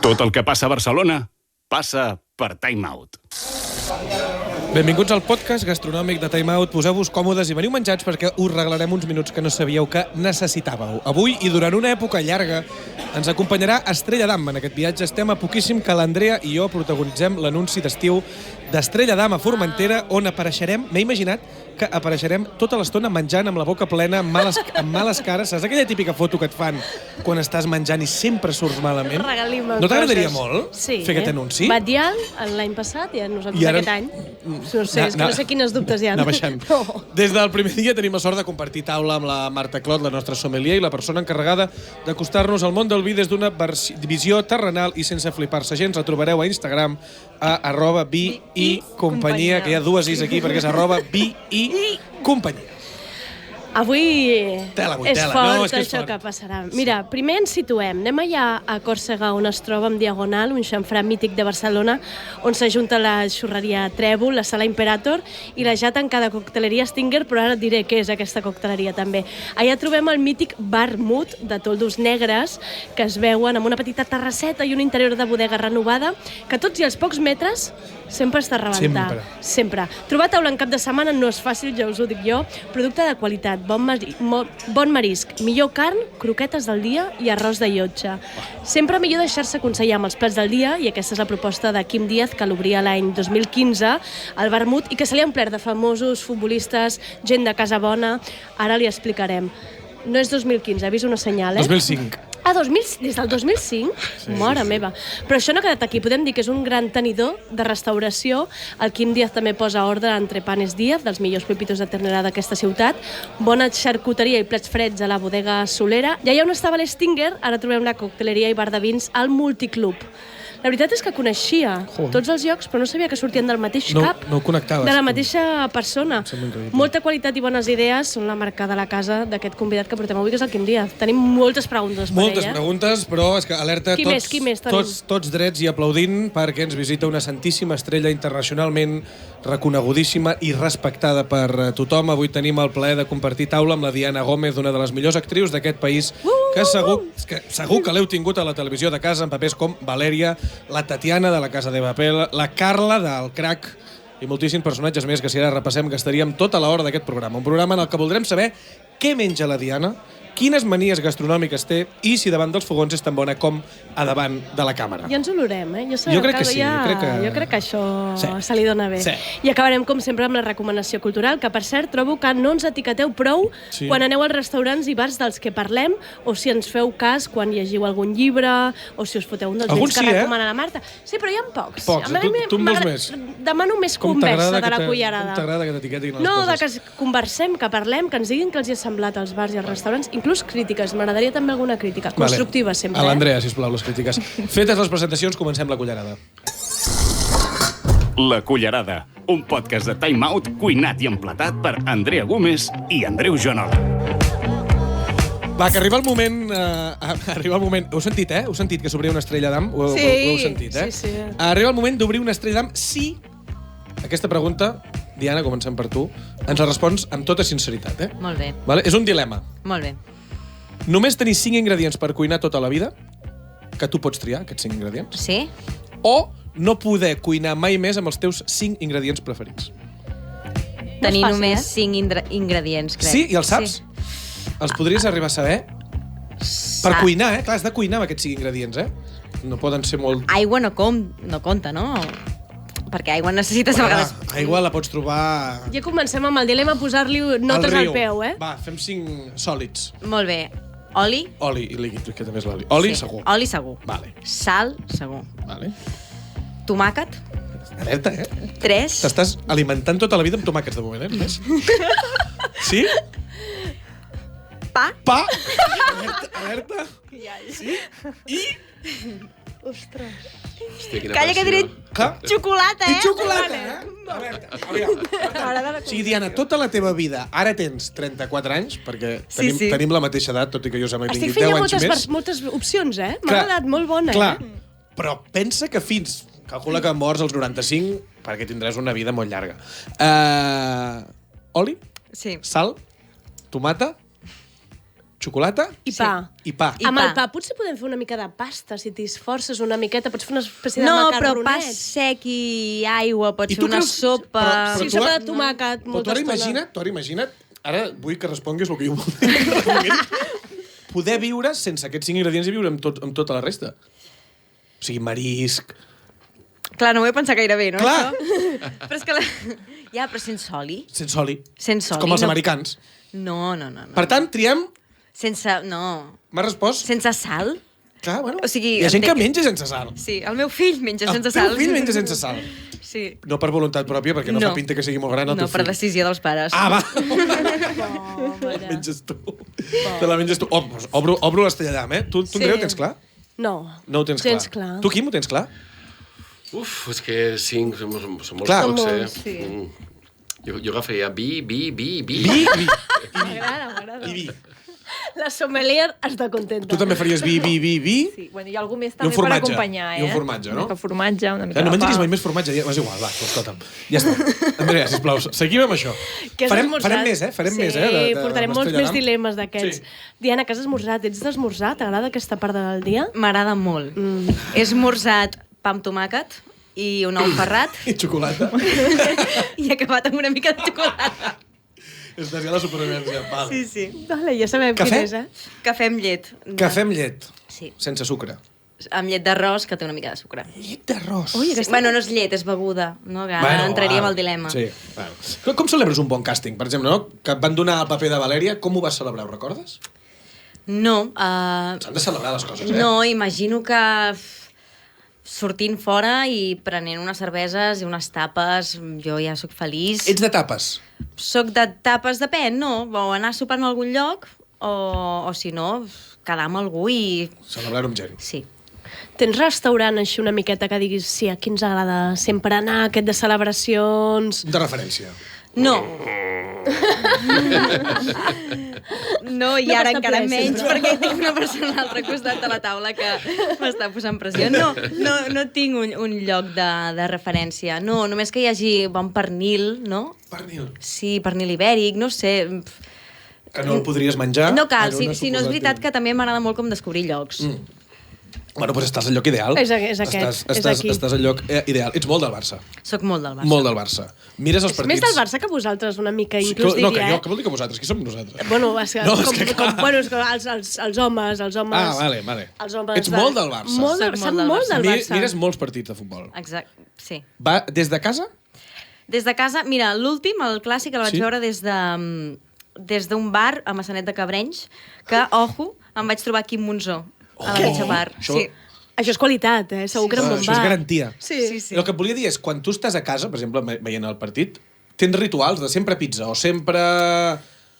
Tot el que passa a Barcelona passa per Time Out. Benvinguts al podcast gastronòmic de Time Out. Poseu-vos còmodes i veniu menjats perquè us regalarem uns minuts que no sabíeu que necessitàveu. Avui i durant una època llarga ens acompanyarà Estrella Damm. En aquest viatge estem a poquíssim que l'Andrea i jo protagonitzem l'anunci d'estiu d'Estrella Damm a Formentera, on apareixerem, m'he imaginat que apareixerem tota l'estona menjant amb la boca plena, amb males cares. Saps aquella típica foto que et fan quan estàs menjant i sempre surts malament? No t'agradaria molt fer aquest anunci? Batllal l'any passat i a nosaltres aquest any. No sé, és que no sé quines dubtes hi ha. Anar baixant. No. Des del primer dia tenim la sort de compartir taula amb la Marta Clot, la nostra sommelier i la persona encarregada d'acostar-nos al món del vi des d'una visió terrenal i sense flipar-se gens. La trobareu a Instagram a @vi-i-companyia, que hi ha dues is aquí perquè és @vi-i-companyia. Avui tela, és fort, no, és això que passarà. Mira, primer ens situem. Anem allà a Còrsega, on es troba en Diagonal, un xamfrà mític de Barcelona, on s'ajunta la xurreria Trèvol, la sala Imperator i la ja tancada cocteleria Stinger, però ara et diré què és aquesta cocteleria també. Allà trobem el mític bar Mut de toldos negres que es veuen amb una petita terrasseta i un interior de bodega renovada que tots i els pocs metres sempre està a rebentar. Sempre. Trobar taula en cap de setmana no és fàcil, ja us ho dic jo. Producte de qualitat, bon marisc, millor carn, croquetes del dia i arròs de llotja. Sempre millor deixar-se aconsellar amb els plats del dia, i aquesta és la proposta de Quim Díaz, que l'obria l'any 2015 al Bar Mut i que se li ha omplert de famosos, futbolistes, gent de casa bona. Ara li explicarem. No és 2015, he vist una senyal, 2005. Ah, des del 2005? Sí, Mare meva. Però això no ha quedat aquí. Podem dir que és un gran tenidor de restauració. El Quim Díaz també posa ordre entre Panes Díaz, dels millors pepitos de ternera d'aquesta ciutat. Bona xarcuteria i plats freds a la bodega Solera. I allà on estava l'Stinger, ara trobem la cocteleria i bar de vins al Multiclub. La veritat és que coneixia tots els llocs, però no sabia que sortien del mateix cap. No ho connectaves. De la mateixa persona. Molta qualitat i bones idees són la marca de la casa d'aquest convidat que portem avui, que és el Quim Díaz. Tenim moltes preguntes per ell. Moltes preguntes, però és que alerta, qui més tots drets i aplaudint, perquè ens visita una santíssima estrella internacionalment reconegudíssima i respectada per tothom. Avui tenim el plaer de compartir taula amb la Diana Gómez, una de les millors actrius d'aquest país, que segur que l'heu tingut a la televisió de casa en papers com Valèria, la Tatiana de la Casa de Papel, la Carla del Crac i moltíssims personatges més que si ara repassem gastaríem tota l'hora d'aquest programa. Un programa en el que voldrem saber què menja la Diana, quines manies gastronòmiques té i si davant dels fogons és tan bona com a davant de la càmera. Ja ens olorem, Jo crec que sí. Jo crec que això se li dona bé. I acabarem, com sempre, amb la recomanació cultural, que, per cert, trobo que no ens etiqueteu prou quan aneu als restaurants i bars dels que parlem, o si ens feu cas quan llegiu algun llibre, o si us foteu un dels vins que recomana la Marta. Sí, però hi ha pocs. Tu en vols més? Demano més conversa de la cullerada. Com t'agrada que t'etiquetin les coses? No, que conversem, que parlem, que ens diguin que els hi ha semblat als bars i als restaurants, inclús crítiques. M'agradaria també alguna crítica. Constructiva, sempre. A l'Andrea, sisplau, les crítiques. Fetes les presentacions, comencem la cullerada. La Cullerada, un podcast de Time Out cuinat i emplatat per Andrea Gómez i Andreu Joanola. Va, que arriba el moment... Heu sentit, Heu sentit que s'obria una Estrella Damm? Ho heu sentit, Sí. Arriba el moment d'obrir una Estrella Damm si... Aquesta pregunta, Diana, comencem per tu, ens la respons amb tota sinceritat, Molt bé. Vale? És un dilema. Molt bé. Només tenir 5 ingredients per cuinar tota la vida, que tu pots triar, aquests 5 ingredients. Sí? O no poder cuinar mai més amb els teus 5 ingredients preferits. Tenir només 5 ingredients, crec. Sí? I els saps? Sí. Els podries arribar a saber? Per cuinar, Clar, has de cuinar amb aquests 5 ingredients, No poden ser molt... Aigua no compta, no? Perquè aigua necessites a vegades... Aigua la pots trobar... Ja comencem amb el dilema, posar-li notes al peu, Va, fem 5 sòlids. Molt bé. Oli? Oli i líquid, que també és l'oli. Oli, segur. Oli, segur. Vale. Sal, segur. Vale. Tomàquet? Alerta, 3. T'estàs alimentant tota la vida amb tomàquets, de moment, Més? Sí? Pa? Alerta. Sí? I... Ostres. Calla, que diré xocolata, I xocolata, Alerta. O sigui, Diana, tota la teva vida, ara tens 34 anys, perquè tenim la mateixa edat, tot i que jo m'he tingut 10 anys més. Estic fent moltes opcions, M'ha agradat, molt bona, Clar, però pensa que calcula que mors als 95, perquè tindràs una vida molt llarga. Oli? Sí. Sal? Tomata? xocolata I pa. i pa. I Amb pa. el pa potser podem fer una mica de pasta, si t'esforces una miqueta, pots fer una espècie de No, però macarronet. pa sec i aigua, pots I fer tu una creus- sopa... però Sí, tu sopa ara- de tomàquet, Però tu molta ara estona. imagina't, ara vull que responguis el que jo voldria. Poder viure sense aquests 5 ingredients i viure amb tota la resta. O sigui, marisc... Clar, no ho he pensat gaire bé, no? Clar. Això? Però és que... Ja, però sense oli. Sense oli. Sense oli. Com els no. americans. No. Per tant, triem... Sense... No. M'has respost? Sense sal. Clar, bueno. O sigui, hi ha gent que entenc- menja sense sal. Sí, el meu fill menja sense El sal. teu fill menja sense sal. Sí. No per voluntat pròpia, perquè no fa pinta que sigui molt gran el No, teu per fill. decisió dels pares. Ah, va! Te la menges tu. Te la menges tu. Oh, doncs obro l'estelladam, eh? Tu Sí. Andreu, ho tens clar? No, No ho tens gens clar. clar. Tu, Quim, ho tens clar? Uf, és que 5 són molts Clar. pocs, Són eh? molts, sí. Jo agafaria vi. M'agrada. I vi. La sommelier està contenta. Tu també faries vi. Sí, bueno, i algú més I un també per formatge. acompanyar, I un formatge, no? Una mica de formatge, una mica No de menjaris pa. mai més formatge. És igual, va, escolta'm. Ja està. Andrea, sisplau, seguim amb això. Que has esmorzat. Farem més, eh? Farem més, eh? Sí, portarem molts més dilemes d'aquests. Sí. Diana, que has esmorzat? Ets d'esmorzar? T'agrada aquesta part del dia? M'agrada molt. He esmorzat pa amb tomàquet i un ou ferrat I xocolata. i he acabat amb una mica de xocolata. Estàs ja a la supervivència. Vale. Sí. Vale, ja sabem Cafè? quin és, eh? Cafè amb llet. Cafè amb llet. Sí. Sense sucre. Amb llet d'arròs, que té una mica de sucre. Llet d'arròs. Ui, Sí. Bueno, no és llet, és beguda. No? Que ara entraríem al dilema. Sí. Bueno. Com celebres un bon càsting? Per exemple, no? Que et van donar el paper de Valèria, com ho vas celebrar, ho recordes? No, S'han de celebrar les coses, eh? no, imagino que sortint fora i prenent unes cerveses i unes tapes, jo ja sóc feliç. Ets de tapes. Soc de tapes, depèn, no? O anar a sopar en algun lloc, o si no, quedar amb algú i... Celebrar-ho amb gent. Sí. Tens restaurant així una miqueta que diguis sí, aquí ens agrada sempre anar, aquest de celebracions... De referència. No. No, i No ara costa encara ple, menys, sempre. perquè tinc una persona a l'altre costat de la taula que m'està posant pressió. No tinc un lloc de referència. No, només que hi hagi bon pernil, no? Pernil. Sí, pernil ibèric, no sé. Que no el podries menjar. No cal, en una si no és veritat suposat- que també m'agrada molt com descobrir llocs. Bueno, doncs estàs al lloc ideal. És aquest, és aquí. Estàs al lloc ideal. Ets molt del Barça. Soc molt del Barça. Molt del Barça. Mires els És partits... més del Barça que vosaltres, una mica, Sí, inclús no, que diria, jo, què vol dir que vosaltres? Qui som nosaltres? Bueno, és que, No, és que clar. bueno, és que els homes... Ah, vale. Els homes Ets molt del Barça. Molt, Soc sap molt del molt Barça. del Barça. Mires molts partits de futbol. Exacte, sí. Va des de casa? Des de casa, mira, l'últim, el clàssic, el vaig Sí? veure des d'un bar a Massanet de Cabrenys, que, ojo, em vaig trobar Quim Monzó, a la mitja bar. Això- Sí. Això és qualitat, eh? Segur que era un bon Això és bar. garantia. Sí. El que et volia dir és, quan tu estàs a casa, per exemple, veient el partit, tens rituals de sempre pizza o sempre...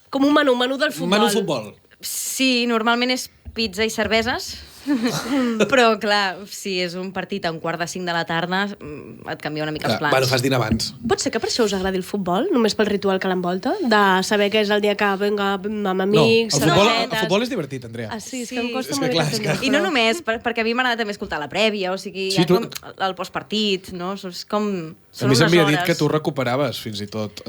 Com un menú del futbol. Menú futbol. Sí, normalment és pizza i cerveses, però, clar, si és un partit a 4:45 de la tarda, et canvia una mica els plans. Bueno, fas dinar abans. Pot ser que per això us agradi el futbol, només pel ritual que l'envolta? De saber que és el dia que venga amb amics, no, el cervesetes... futbol és divertit, Andrea. Ah, sí, és Sí. que em costa És que molt clar, entendre. és que- I no només, perquè a mi m'agrada també escoltar la prèvia, o sigui, Sí, ja tu- com el postpartit, no? És com... A Són mi unes s'havia dit hores. que tu recuperaves, fins i tot...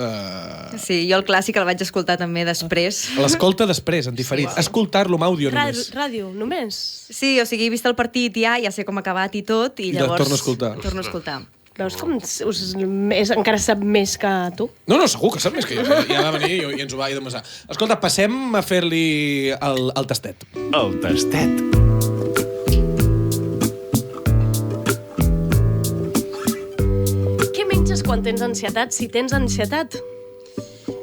Sí, jo el clàssic el vaig escoltar també després. L'escolta després, en diferit. Escoltar-lo amb àudio només. Ràdio, només. Sí, o sigui, he vist el partit ja sé com ha acabat i tot, i I llavors... torno a escoltar. Torno a escoltar. Veus com encara sap més que tu? No, segur que sap més que jo. Ja va venir i ens ho va demostrar. Escolta, passem a fer-li el tastet. El tastet. Què menges quan tens ansietat, si tens ansietat?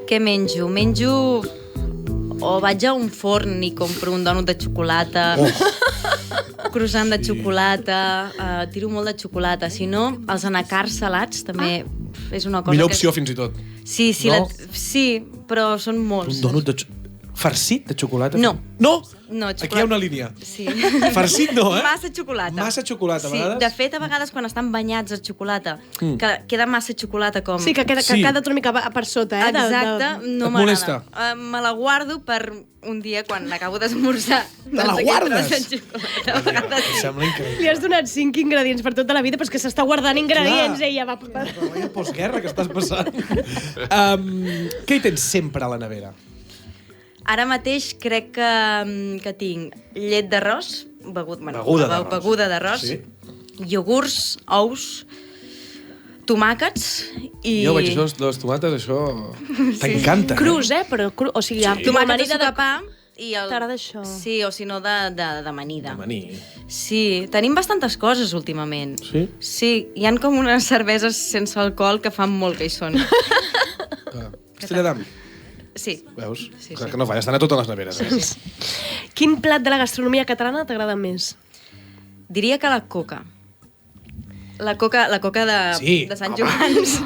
Què menjo? Menjo... O vaig a un forn i compro un dònut de xocolata, croissant de xocolata, tiro molt de xocolata. Si no, els anacards salats també és una cosa Millor que... opció, fins i tot. Sí, No? sí, però són molts. Un dònut farcit de xocolata? No. No? No, Aquí hi ha una línia. Sí. Farcit no, eh? Massa xocolata. Massa xocolata, a Sí, vegades. de fet, a vegades quan estan banyats en xocolata, que queda massa xocolata com... Sí, que queda Sí. una mica per sota, eh? Exacte, no Et m'agrada. molesta? Me la guardo per un dia quan acabo d'esmorzar. Te la guardes? A vegades Em sí. sembla increïble. Li has donat 5 ingredients per tota la vida, però és que s'està guardant ingredients, Clar. ella va... Però vaya postguerra que estàs passant. Què hi tens sempre a la nevera? Ara mateix crec que tinc llet d'arròs, beguda d'arròs, Sí. iogurts, ous, tomàquets i... Jo veig això, les tomates, això... T'encanta, Crus, però cru, o sigui, amb tomàquets amanida de pa i el... T'agrada això? Sí, o si no d'amanida. Maní. Sí, tenim bastantes coses últimament. Sí? Sí, hi han com unes cerveses sense alcohol que fan molt que hi són. Estrella d'am. Sí. Veus? Sí, Clar sí. que no falla, estan a totes les neveres. Quin plat de la gastronomia catalana t'agrada més? Diria que la coca. La coca Sí, de Sant home. Joans.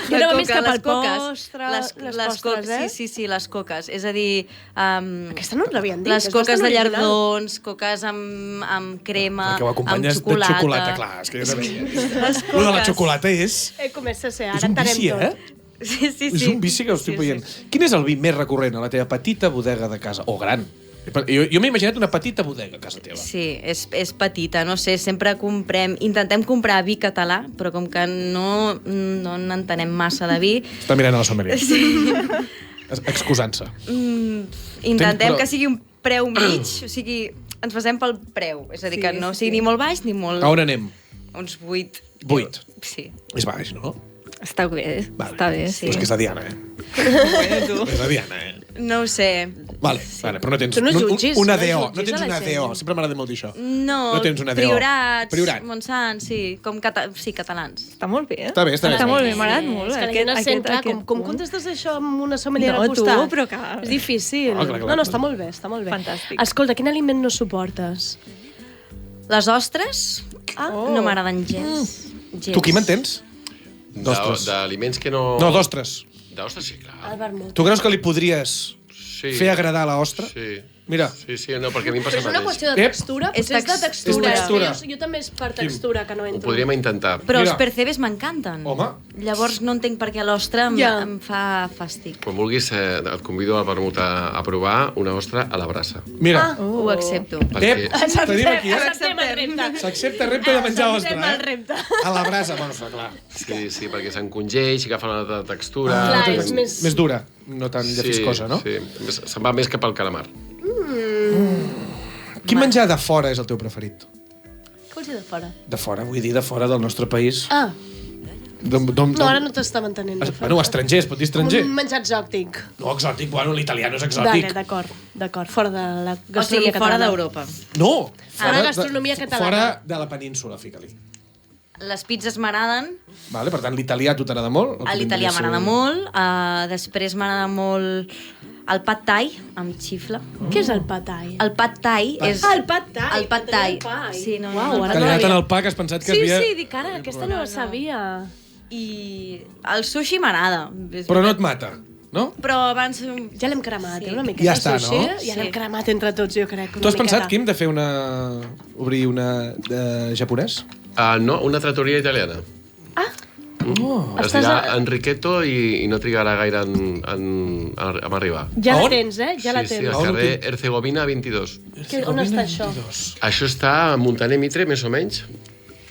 Jo anava més cap al les coques. postre, les coques, postres, Sí, les coques. És a dir... Aquesta no ens l'havien dit. Les és coques bastant de original. llardons, coques amb crema, Perquè ho amb acompanyes xocolata. de xocolata, clar. És que jo també... Les Lo de la coques. xocolata és... Comença a ser, És ara un entenem vici, tot. eh? És un vici que ho estic veient. Quin és el vi més recurrent a la teva petita bodega de casa? O gran? Jo m'he imaginat una petita bodega a casa teva. Sí, és petita, no sé, sempre intentem comprar vi català, però com que no n'entenem massa de vi, Està mirant a la sommelier. sí, Excusant-se. intentem Però- que sigui un preu mig, o sigui, ens basem pel preu, és a dir, que no sigui ni molt baix ni molt... A on anem? Uns 8. 8. Sí. És baix, no? Està bé, Vale. està bé, Sí. sí. És que és de Diana, eh? Bueno, tu. És de Diana, eh? No ho sé. Vale, però no tens... Tu no jutgis, una no DO. jutgis No tens a la una gent. DO. Sempre m'agrada molt dir això. No, No tens una DO. Priorats, Montsant, sí, com sí, catalans. Està molt bé. Està bé, està bé. Està molt bé, m'ha agradat molt. És que la gent es sent, clar, com contestes això amb una sommelier No, al costat? tu, però que- És difícil. Ah, clar. No, està molt bé, està molt bé. Fantàstic. Escolta, quin aliment no suportes? Les ostres no m'agraden gens. Tu qui m'entens? D'ostres. D'aliments que no... No, d'ostres. D'ostres, sí, clar. El vermut. Tu creus que li podries Sí. fer agradar a l'ostra? Sí. Mira. Sí, no, perquè a mi em passa Però és el una mateix. qüestió de Ep. textura? És Potser és de tex- textura. és textura. Jo també és per textura que no Ho entro. podríem intentar. Però Mira. els percebes m'encanten. Home. Llavors no entenc per què l'ostra Ja. em fa fàstic. Quan vulguis, et convido al vermut a provar una ostra a la brasa. Mira. Ho accepto. Perquè Ep, tenim aquí, eh? Acceptem el repte. S'accepta repte de menjar ostra, Acceptem el eh? repte. A la brasa, bueno, està clar. sí, perquè s'encongeix, agafa una altra textura. Clar, Tot és més- Més dura, no tan llafiscosa, no? Sí, se'n va més cap al calamar. Quin menjar de fora és el teu preferit? Què vols dir de fora? De fora, vull dir de fora del nostre país. Ah, No, no, ara no t'estava entenent. de fora. Bueno, estranger, es pot dir estranger? Un menjar exòtic. No, exòtic, bueno, l'italià no és Vale, exòtic. d'acord. Fora de la O sigui, gastronomia fora catalana. d'Europa. No! Fora gastronomia catalana. Fora de la península, fica-li. Les pizzas m'agraden, Vale, per tant, l'italià a tu t'agrada molt? O a l'italià m'agrada molt, després m'agrada molt el pad thai amb xifla. Què és el patay? El pad thai és... Ah, el pad thai. El pad thai. Pai. Sí, no, Uau, no, ara Que li no ha anat l'havia- en el pa, que has pensat que Sí, havia... sí, dic ara, aquesta no la sabia. I el sushi m'agrada. Però no et mata, no? Però abans... Ja l'hem cremat, Sí. una miqueta. Ja està, sushi, no? Ja l'hem Sí. cremat entre tots, jo crec. Tu has pensat, Quim, de fer obrir una de japonès? No, una trattoria italiana. Oh. Es dirà Enriqueto i no trigarà gaire en arribar. Ja On? la tens, Ja la Sí, tens. al carrer Herzegovina 22. On està això? Això està a Montaner Mitre, més o menys,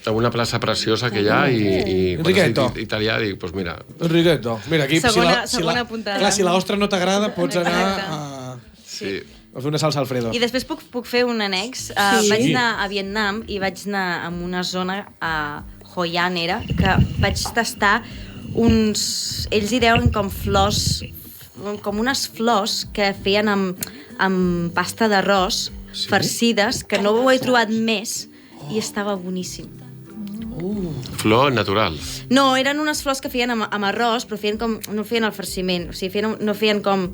a una plaça preciosa que hi ha i quan has Enriqueto. dit italià dic, doncs mira, Enriqueto, mira, aquí... Segona puntada. Clar, si l'ostra no t'agrada, pots anar Exacte. sí. a fer una salsa Alfredo. I després puc fer un annex. Vaig anar a Vietnam i vaig anar a una zona a Hoi An, era, que vaig tastar uns... Ells hi deuen com flors, com unes flors que feien amb pasta d'arròs, farcides, que no ho he trobat més i estava boníssim. Flor natural. No, eren unes flors que feien amb arròs, però no feien el farciment, o sigui, no feien com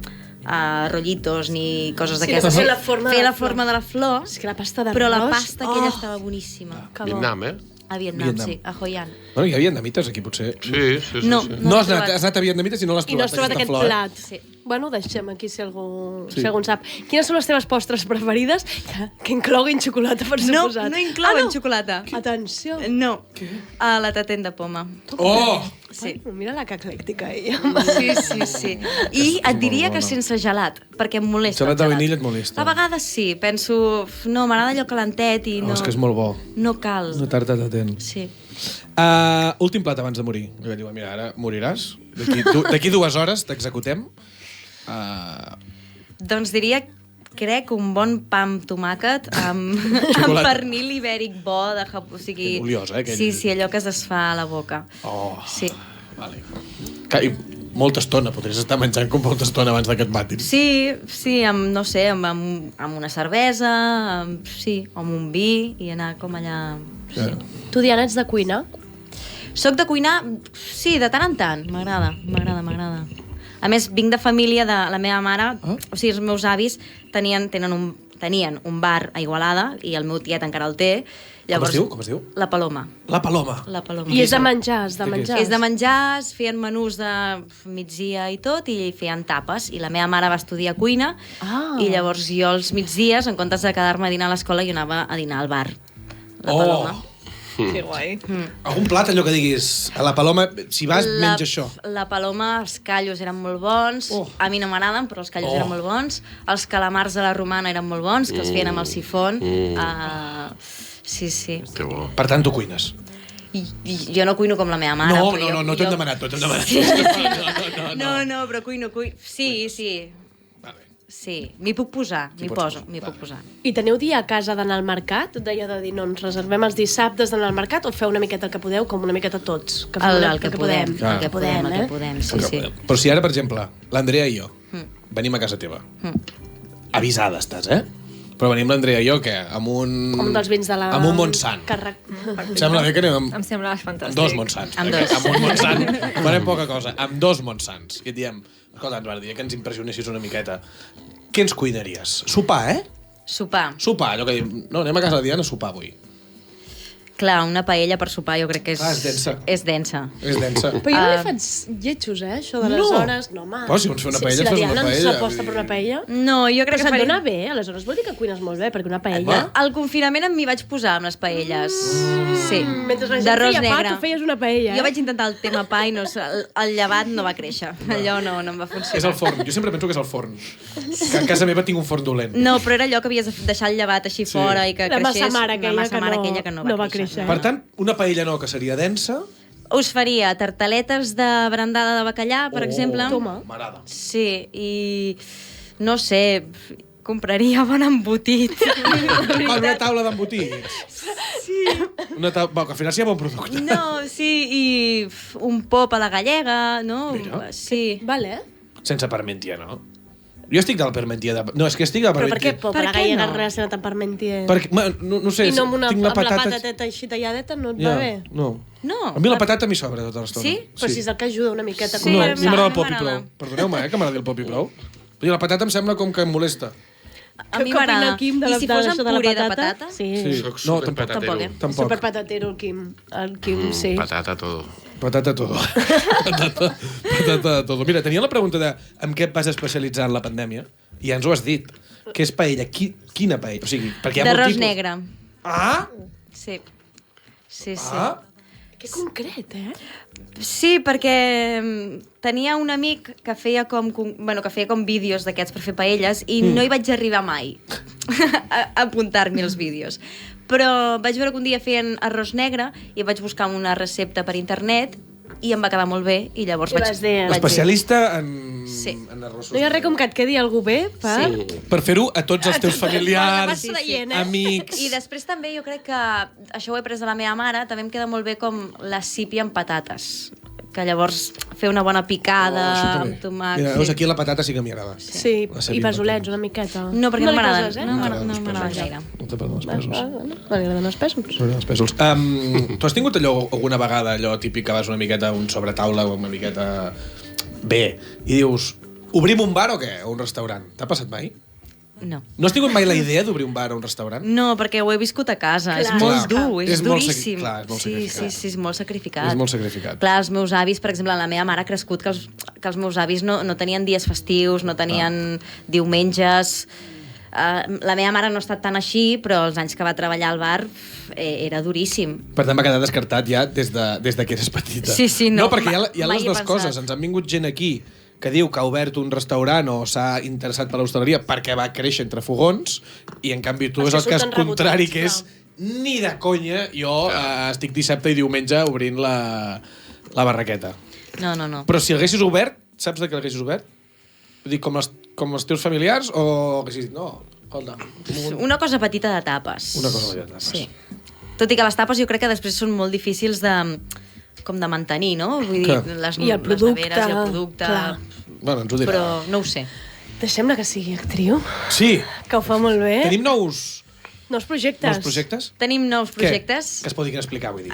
rotllitos ni coses Sí, d'aquestes. no feien la forma de Feia la la forma de la flor, És que la pasta d'arròs... però la pasta aquella estava boníssima. Que bo. Vietnam, eh? A Vietnam, Vietnam. sí, a Hoi An. Bueno, hi ha vietnamites aquí, potser. Sí. No, No has l'he anat, trobat. has anat a vietnamites i no l'has I no has trobat aquest aquesta flor. plat. Sí. Bueno, deixem aquí si algú en sap. Quines són les teves postres preferides que incloguin xocolata, per No, suposat? no inclouen no? xocolata. Atenció. No, a la tatent de poma. Oh! Sí. Bueno, mira la que eclèctica, ella. Sí. I et diria que sense gelat, perquè em molesta Gelat el de vainilla et molesta. A vegades sí, penso, no, m'agrada allò calentet i No, no... és que és molt bo. No cal. Una tarta d'atent. Sí. Últim plat abans de morir. I vaig dir, mira, ara moriràs. D'aquí 2 hores t'executem. Doncs diria, crec, un bon pa amb tomàquet amb pernil ibèric bo de Japó. O sigui, Oliós, aquell. Sí, allò que es desfà a la boca. Oh, Sí. vale. I molta estona, podries estar menjant com molta estona abans que et matin. Sí, amb, no sé, amb una cervesa, amb un vi, i anar com allà... Sí. Tu, Diana, ets de cuina? Soc de cuinar, sí, de tant en tant. M'agrada. A més, vinc de família de la meva mare, o sigui, els meus avis tenien un bar a Igualada, i el meu tiet encara el té. Llavors, Com es diu? La Paloma. La Paloma. I és de menjar, és de menjar. És de menjars, feien menús de migdia i tot, i feien tapes. I la meva mare va estudiar cuina, i llavors jo els migdies, en comptes de quedar-me a dinar a l'escola, jo anava a dinar al bar. La Paloma. Que guai. Algun plat, allò que diguis, a la Paloma, si vas, menja això. La Paloma, els callos eren molt bons. A mi no m'agraden, però els callos eren molt bons. Els calamars de la Romana eren molt bons, que els feien amb el sifon. Sí. Que bo. Per tant, tu cuines. I jo no cuino com la meva mare. No t'hem demanat, no t'hem demanat. No, però cuino. Sí. Vale. Sí, m'hi puc posar, m'hi pots puc posar. I teniu dia a casa d'anar al mercat? D'allò de dir, no, ens reservem els dissabtes d'anar al mercat, o feu una miqueta el que podeu, com una miqueta tots? Que fem El que podem, El que podem, sí. Però si ara, per exemple, l'Andrea i jo venim a casa teva, avisada estàs, Però venim l'Andrea i jo, què? Amb un... Com dels vins de la... Amb un Montsant. Em Sembla bé que anem amb... Em sembla fantàstic. Amb 2 Montsants. Amb dos. Amb un Montsant farem poca cosa. Amb 2 Montsants. I et diem, escolta, ens va dir que ens impressionessis una miqueta. Què ens cuinaries? Sopar, Sopar. Sopar, allò que diem, no, anem a casa de Diana a sopar avui. Clar, una paella per sopar jo crec que és... És densa. És densa. És densa. Però jo no li faig lletjos, això de les No. hores. No, home. Però si vols fer una paella, si la fes una Diana paella, s'aposta vull per una dir. paella... No, jo crec Però que se't dona bé, aleshores vol dir que cuines molt bé, perquè una paella... Al confinament m'hi vaig posar amb les paelles. Sí. Mentre la gent D'arròs feia pa, negre. tu feies una paella. Jo vaig intentar el tema pa i no, el llevat no va créixer. Allò no em va funcionar. És el forn. Jo sempre penso que és el forn. Que a casa meva tinc un forn dolent. No, però era allò que havies de deixar el llevat així fora i que La creixés. massa mare aquella que no va créixer. Per tant, una paella no, que seria densa. Us faria tartaletes de brandada de bacallà, per exemple. Toma. M'agrada. Sí, i no sé, compraria bon embotit. Una taula d'embotits. Sí. Bueno, que al final sí hi ha bon producte. No, sí, i un pop a la gallega, no? Mira. Sí. Vale. Sense parmentia, no? Jo estic del parmentia de... No, és que estic del Però per què parmentia. pop Per a la què gallega no? relacionat amb parmentier? Perquè, no sé, I no amb, tinc la amb la patata... patateta així talladeta no et Ja, va bé? no. No. A mi la patata m'hi sobra tota l'estona. Sí? Però si és el que ajuda una miqueta. Sí, No, a a mi mi m'agrada el m'agrada. pop i prou. Perdoneu-me, que m'agradi el pop i prou. I la patata em sembla com que em molesta. A mi Que opina m'agrada. el Quim de la- I si de fos això amb de la puré de patata? patata? Sí. Soc No, superpatatero. tampoc, Tampoc. Superpatatero el Quim. El Quim, sí. Patata todo. Patata todo. patata todo. Mira, tenia la pregunta de en què et vas especialitzar en la pandèmia i ja ens ho has dit. Què és paella? Quina paella? O sigui, perquè hi ha molt D'arròs tipus. negre. Ah? Sí. Sí. Ah? Que concret, Sí, perquè tenia un amic que feia com vídeos d'aquests per fer paelles i no hi vaig arribar mai a apuntar-m'hi els vídeos. Però vaig veure que un dia feien arròs negre i vaig buscar una recepta per internet i em va quedar molt bé i llavors I vas dir- Especialista en, Sí. en arrossos. No hi ha res com que et quedi algú bé per... Sí. Per fer-ho a tots els teus Vas familiars, traient, amics... I després també jo crec que, això ho he pres de la meva mare, també em queda molt bé com la sípia amb patates. Que llavors fer una bona picada això amb també. tomàquet. Mira, veus, aquí la patata sí que m'hi agrada. Sí, La i sabia basolets patata. una miqueta. No, perquè no li m'agraden. poses, No t'agraden els m'agraden pèsols. gaire. No t'agraden els pèsols. No li agraden els pèsols. Sobre els pèsols. Tu has tingut allò alguna vegada, allò típic que vas una miqueta a un sobretaula o una miqueta bé i dius, obrim un bar o què? O un restaurant? T'ha passat mai? No. No has tingut mai la idea d'obrir un bar o un restaurant? No, perquè ho he viscut a casa. Clar. És molt Clar. dur, és És molt duríssim. clar, és molt sacrificat. Sí, és molt sacrificat. És molt sacrificat. Clar, els meus avis, per exemple, la meva mare ha crescut que els meus avis no tenien dies festius, no tenien diumenges... la meva mare no ha estat tan així, però els anys que va treballar al bar era duríssim. Per tant, va quedar descartat ja des de que eres petita. Sí, no, No, perquè hi ha mai les he dues pensat. coses. Ens han vingut gent aquí que diu que ha obert un restaurant o s'ha interessat per l'hostaleria perquè va créixer entre fogons i en canvi tu Els és que el cas surten contrari, rebotats, que és ni de conya jo estic dissabte i diumenge obrint la barraqueta. No. Però si haguessis obert, saps de què l'haguessis obert? Vull dir, com els teus familiars o que sí, no, escolta... Una cosa petita de tapes. Una cosa petita de tapes. Sí. Tot i que les tapes jo crec que després són molt difícils com de mantenir, no? Vull dir, les I el producte, neveres i el producte... clar. Bueno, ens ho dirà. Però no ho sé. Deixem-la que sigui actriu, Sí, que ho fa molt bé. tenim nous projectes. Tenim nous projectes. Que es podrien explicar, vull dir.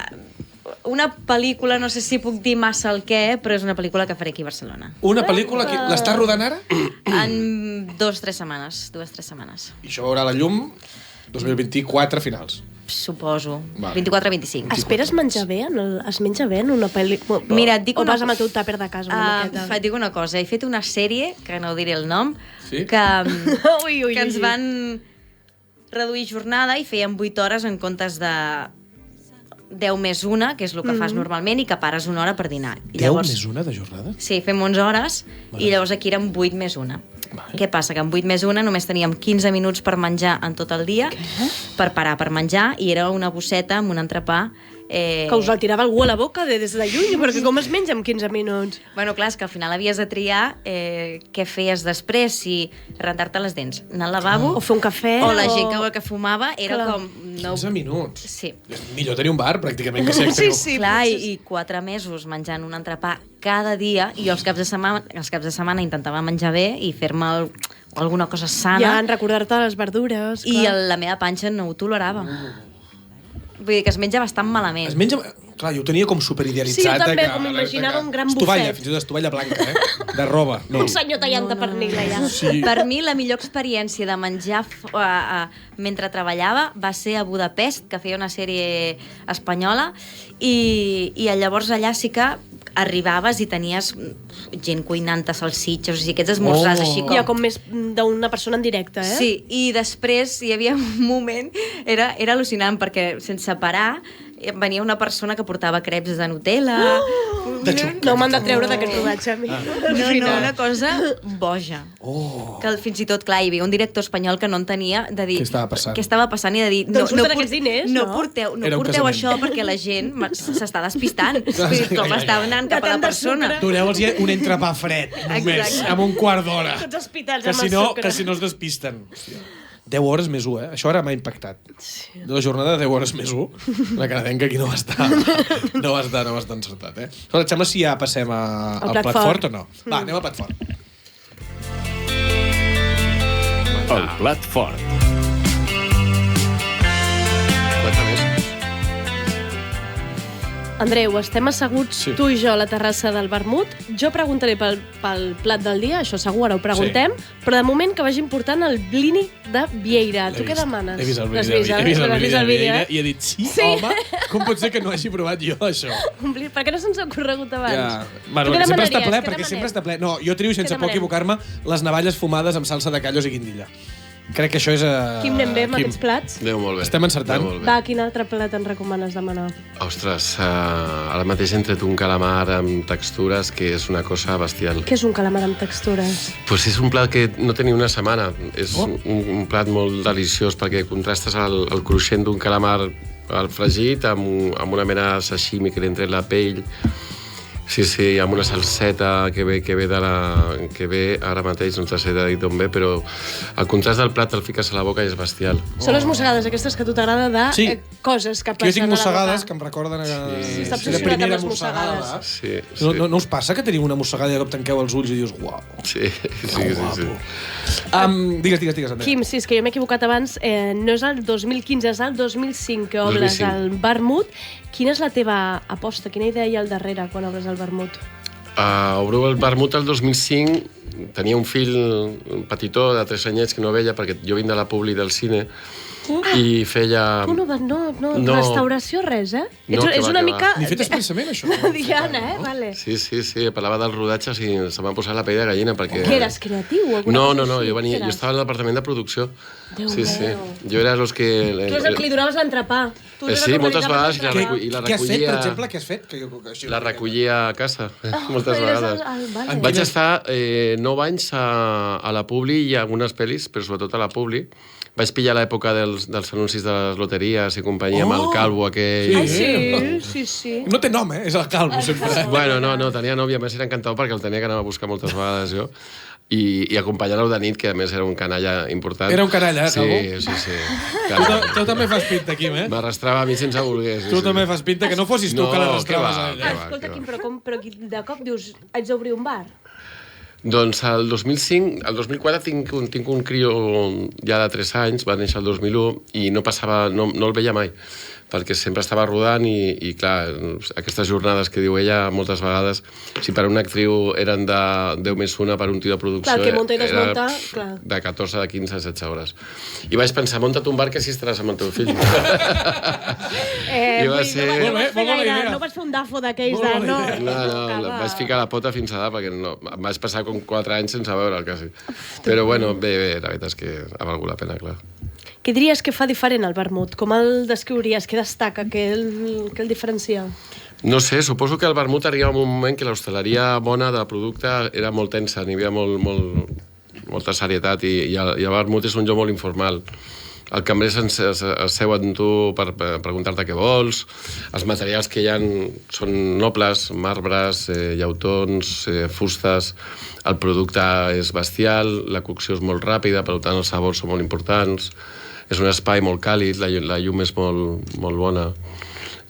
Una pel·lícula, no sé si puc dir massa el què, però és una pel·lícula que faré aquí a Barcelona. Una pel·lícula que l'estàs rodant ara? En 2-3 setmanes. 2-3 setmanes. I això veurà la llum 2024 finals. Suposo. Vale. 24-25. Esperes menjar bé? Es menja bé en una pel·lícula? Mira, et dic o una vas amb el teu tàper de casa una miqueta? Et dic una cosa, he fet una sèrie, que no diré el nom, Sí? que Ui, ens van reduir jornada i feien 8 hores en comptes de 10 més 1, que és el que fas normalment, i que pares una hora per dinar. I 10 més una de jornada? Sí, fem 11 hores, i llavors aquí eren 8 més 1. Vale. Què passa? Que en 8 més 1 només teníem 15 minuts per menjar en tot el dia, per parar per menjar, i era una bosseta amb un entrepà. Que us el tirava algú a la boca des de lluny, perquè com es menja en 15 minuts? Bueno, clar, és que al final havies de triar què feies després, si rentar-te les dents, anar al lavabo, O fer un cafè, o la gent que fumava, era Clar. com... No... 15 minuts. Sí. És millor tenir un bar, pràcticament, que ser actriu. Clar, i 4 mesos menjant un entrepà cada dia, i els caps de setmana intentava menjar bé i fer-me alguna cosa sana, Ja, en recordar-te les verdures. i clar. la meva panxa no ho tolerava. Vull dir que es menja bastant malament. Es menja... Clar, jo ho tenia com superidealitzat. Sí, jo també, que- com imaginava un gran estovalla, bufet. fins i tot estovalla blanca, de roba. No. Un senyor tallant de pernil allà. Sí. Per mi, la millor experiència de menjar mentre treballava va ser a Budapest, que feia una sèrie espanyola, i llavors allà sí que arribaves i tenies gent cuinant-te salsitxos, o sigui, aquests esmorzars així com... Ja com més d'una persona en directe, eh? Sí, i després hi havia un moment, era al·lucinant, perquè sense parar venia una persona que portava creps de Nutella... De xocolata. No m'han de treure d'aquest rodatge a mi. No, una cosa boja. Que fins i tot, clar, hi havia un director espanyol que no entenia de dir... Què estava passant? Què estava passant i de dir... D'on surten aquests diners, no? No porteu Era un porteu casament. això perquè la gent s'està despistant. Vull dir, com estava anant cap a la tant de persona. sucre. Doneu-los un entrepà fred, només, Exacte. amb un quart d'hora. Tots hospitals Que amb si el no, sucre. que si no es despisten. Hòstia. 10 hores més 1, Això ara m'ha impactat. Sí. De la jornada de 10 hores més 1, la canadenca aquí no va estar encertat, Però et sembla si ja passem al plat plat fort. fort o no? Va, anem al plat fort. El plat fort. Quatre més. Andreu, estem asseguts Sí. tu i jo a la terrassa del vermut. Jo preguntaré pel plat del dia, això segur, ara ho preguntem, però de moment que vagin portant el blini de Vieira. Tu què demanes? He vist el L'has vídeo, he vist el L'has vídeo de vídeo, Vieira i he dit, sí, home, com pot ser que no hagi provat jo això? Un blini. Per què no se'ns ha ocorregut abans? Ja. Tu Bueno, què sempre està demanaries? ple, Què perquè sempre demanem? està ple. No, jo trio sense por demanem? equivocar-me les navalles fumades amb salsa de callos i guindilla. Crec que això és... Quim, anem bé amb Quim. aquests plats? Déu, molt bé. Estem encertant? Déu, molt bé. Va, quin altre plat ens recomanes demanar? Ostres, ara mateix he tret un calamar amb textures que és una cosa bestial. Què és un calamar amb textures? Pues és un plat que no tenia una setmana. És Oh. un plat molt deliciós perquè contrastes el cruixent d'un calamar al fregit amb una mena de sashimi que li entra la pell. Sí, amb una salseta que ve ara mateix, no sé dir d'on ve, però el contrast del plat el fiques a la boca i és bestial. Són les mossegades aquestes que a tu t'agrada de Sí. coses que Que jo passen tinc a la mossegades boca. que em recorden a... Sí, està sí. obsessionat la primera amb les mossegada. mossegades. Sí. No us passa que teniu una mossegada i de cop tanqueu els ulls i dius, uau, Sí. guapo. Digues, André. Quim, sí, és que jo m'he equivocat abans, no és el 2015, és el 2005 que obres 2005. el vermut. Quina és la teva aposta? Quina idea hi ha al darrere quan obres el vermut? Obro el vermut el 2005, tenia un fill un petitó de 3 anyets que no veia perquè jo vinc de la publi del cine i feia... Tu no, No. restauració, res, eh? No, que és va, una que mica... Ni fet expressament, això. Diana, Vale. Sí, parlava dels rodatges i se m'ha posat la pell de gallina perquè... Que eres creatiu? o alguna No, cosa no, així? jo Què eres? estava al departament de producció. Déu Sí. meu. Jo era los que... Tu és el que li donaves l'entrepà. Tu eres el Sí, que moltes organitzaves vegades i l'entrepà. la Què has fet, per recollia... exemple? Què has fet? Que jo, que així La recollia a casa, moltes eres vegades. vale. Vaig estar 9 anys a la Publi i a algunes pel·lis, però sobretot a la Publi. Vaig pillar l'època dels anuncis de les loteries i companyia amb el calvo aquell. Ai, sí. No té nom, És el calvo, sempre. Bueno, no, tenia nòvia, a més era encantat perquè el tenia que anar a buscar moltes vegades jo. i acompanyar-lo de nit, que a més era un canalla important. Era un canalla, sí, Calvo? Sí. Tu també fas pinta, Quim, eh? M'arrastrava a mi sense voler. Tu també fas pinta que no fossis tu que l'arrastraves a ella. Escolta, Quim, però de cop dius, haig d'obrir un bar? Doncs el 2005, el 2004 tinc un crió ja de 3 anys, va néixer el 2001, i no el veia mai, perquè sempre estava rodant i clar, aquestes jornades que diu ella moltes vegades, si per una actriu eren de 10 més 1, per un tio de producció clar, que munta i desmunta, era de 14, de 15, 16 hores. I vaig pensar, munta't un bar que així estaràs amb el teu fill. I va ser... No vas fer un dafo d'aquells de... No, vaig ficar la pota fins a dalt, perquè em vaig passar com 4 anys sense veure'l, quasi. Però bueno, bé, la veritat és que ha valgut la pena, clar. Què diries que fa diferent el vermut? Com el descriuries? Què destaca? Què el diferencia? No sé, suposo que el vermut arriba un moment que l'hostaleria bona de producte era molt tensa, n'hi havia molta serietat i el vermut és un lloc molt informal. El cambrer seu amb tu per preguntar-te què vols, els materials que hi ha són nobles, marbres, llautons, fustes, el producte és bestial, la cocció és molt ràpida, per tant els sabors són molt importants, és un espai molt càlid, la llum és molt bona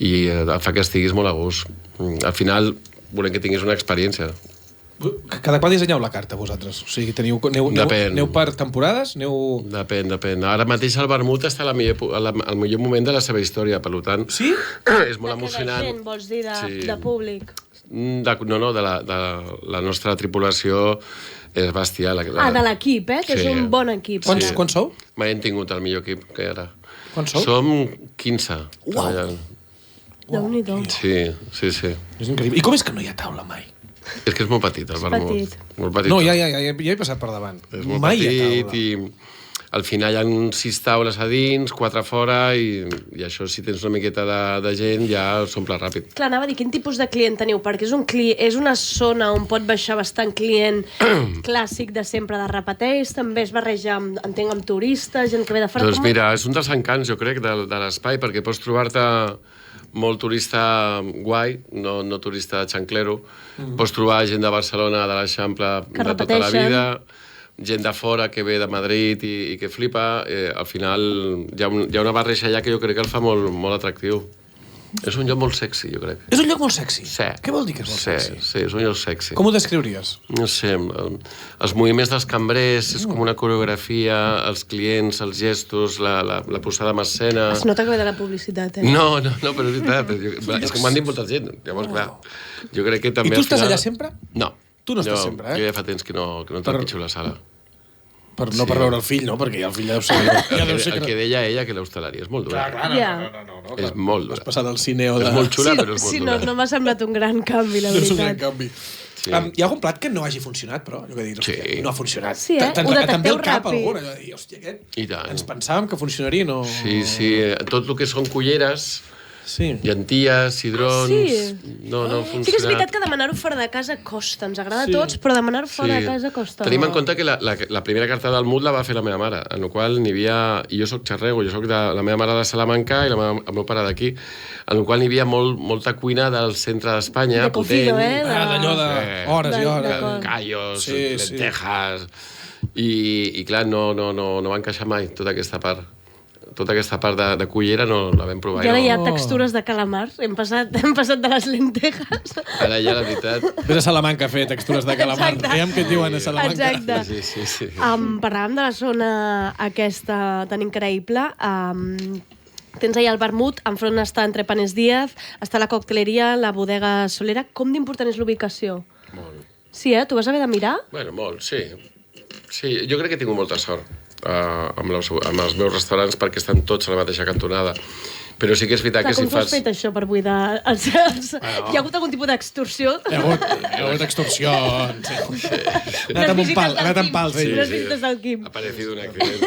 i fa que estiguis molt a gust. Al final volem que tinguis una experiència. Cada qual dissenyeu la carta, vosaltres? O sigui, aneu per temporades? Depèn. Ara mateix el vermut està al millor moment de la seva història, per tant... Sí? És molt emocionant. De gent, vols dir, de públic? No, de la nostra tripulació és bestial. De l'equip, que és un bon equip. Quants sou? Mai hem tingut el millor equip que ara. Quants sou? Som 15. Uau! Déu-n'hi-do. Sí. És increïble. I com és que no hi ha taula mai? És que és molt petit, el vermut. Molt petit. No, ja he passat per davant. És molt mai petit i al final hi ha 6 taules a dins, 4 a fora i això, si tens una miqueta de gent, ja s'omple ràpid. Clar, anava a dir, quin tipus de client teniu? Perquè és una zona on pot baixar bastant client clàssic de sempre, de repeteix, també es barreja, entenc, amb turistes, gent que ve de fora. Doncs mira, és un dels encants, jo crec, de l'espai, perquè pots trobar-te molt turista guai, no turista xanclero. Pots trobar gent de Barcelona, de l'Eixample, de tota la vida, gent de fora que ve de Madrid i que flipa. Al final hi ha una barreja allà que jo crec que el fa molt atractiu. És un lloc molt sexy, jo crec. És un lloc molt sexy? Sí. Què vol dir que és molt sexy? Sí, és un lloc sexy. Com ho descriuries? No sé, els moviments dels cambrers, és com una coreografia, els clients, els gestos, la posada en escena... Es nota que ve de la publicitat, No, però és veritat. És que m'han dit molta gent. Llavors, clar, jo crec que també... I tu estàs allà sempre? No. Tu no estàs sempre, Jo ja fa temps que no trepitjo la sala. No per veure el fill, no? Perquè ja el fill ja deu ser... El que deia ella, que l'hostaleria és molt dura. No. És molt dura. Has passat al cineo de... És molt xula, però és molt Sí, dura. no m'ha semblat un gran canvi, la No és un gran veritat. canvi. Hi ha algun plat que no hagi funcionat, però? Jo que dir, hòstia, no ha funcionat. Sí, ho detecteu també el cap, ràpid. algun, allò de dir, hòstia, I tant. ens pensàvem que funcionaria i no... Sí, tot el que són culleres, Sí. llenties, cigrons... Sí. No ha funcionat. Sí que és veritat que demanar-ho fora de casa costa. Ens agrada a tots, però demanar-ho fora de casa costa. Tenim en compte que la primera carta del MUT la va fer la meva mare, en la qual n'hi havia... I jo soc xarrego, jo soc de la meva mare de Salamanca i el meu pare d'aquí, en la qual n'hi havia molta cuina del centre d'Espanya, De cocido, D'allò de hores i hores. callos, Sí. lentejas... I clar, no va encaixar mai tota aquesta part. Tota aquesta part de cullera no la vam provar. I ara hi ha textures de calamar. Hem passat de les lentejas. Ara ja, la veritat... Vés a Salamanca a fer textures de calamar. Exacte. Veiem què et diuen a Salamanca. Exacte. Sí. Parlàvem de la zona aquesta tan increïble. Tens allà el vermut, enfront està Entre Panes Díaz, està la cocteleria, la bodega Solera. Com d'important és l'ubicació? Molt. Sí, tu vas haver de mirar? Bueno, molt, sí. Sí, jo crec que he tingut molta sort amb els meus restaurants perquè estan tots a la mateixa cantonada. Però sí que és veritat que si Com tu has fas... fet això per buidar els... Hi ha hagut algun tipus d'extorsió? Hi ha hagut extorsions. Ha anat amb pals, ell. Les visites del Quim. Ha parecido un accident.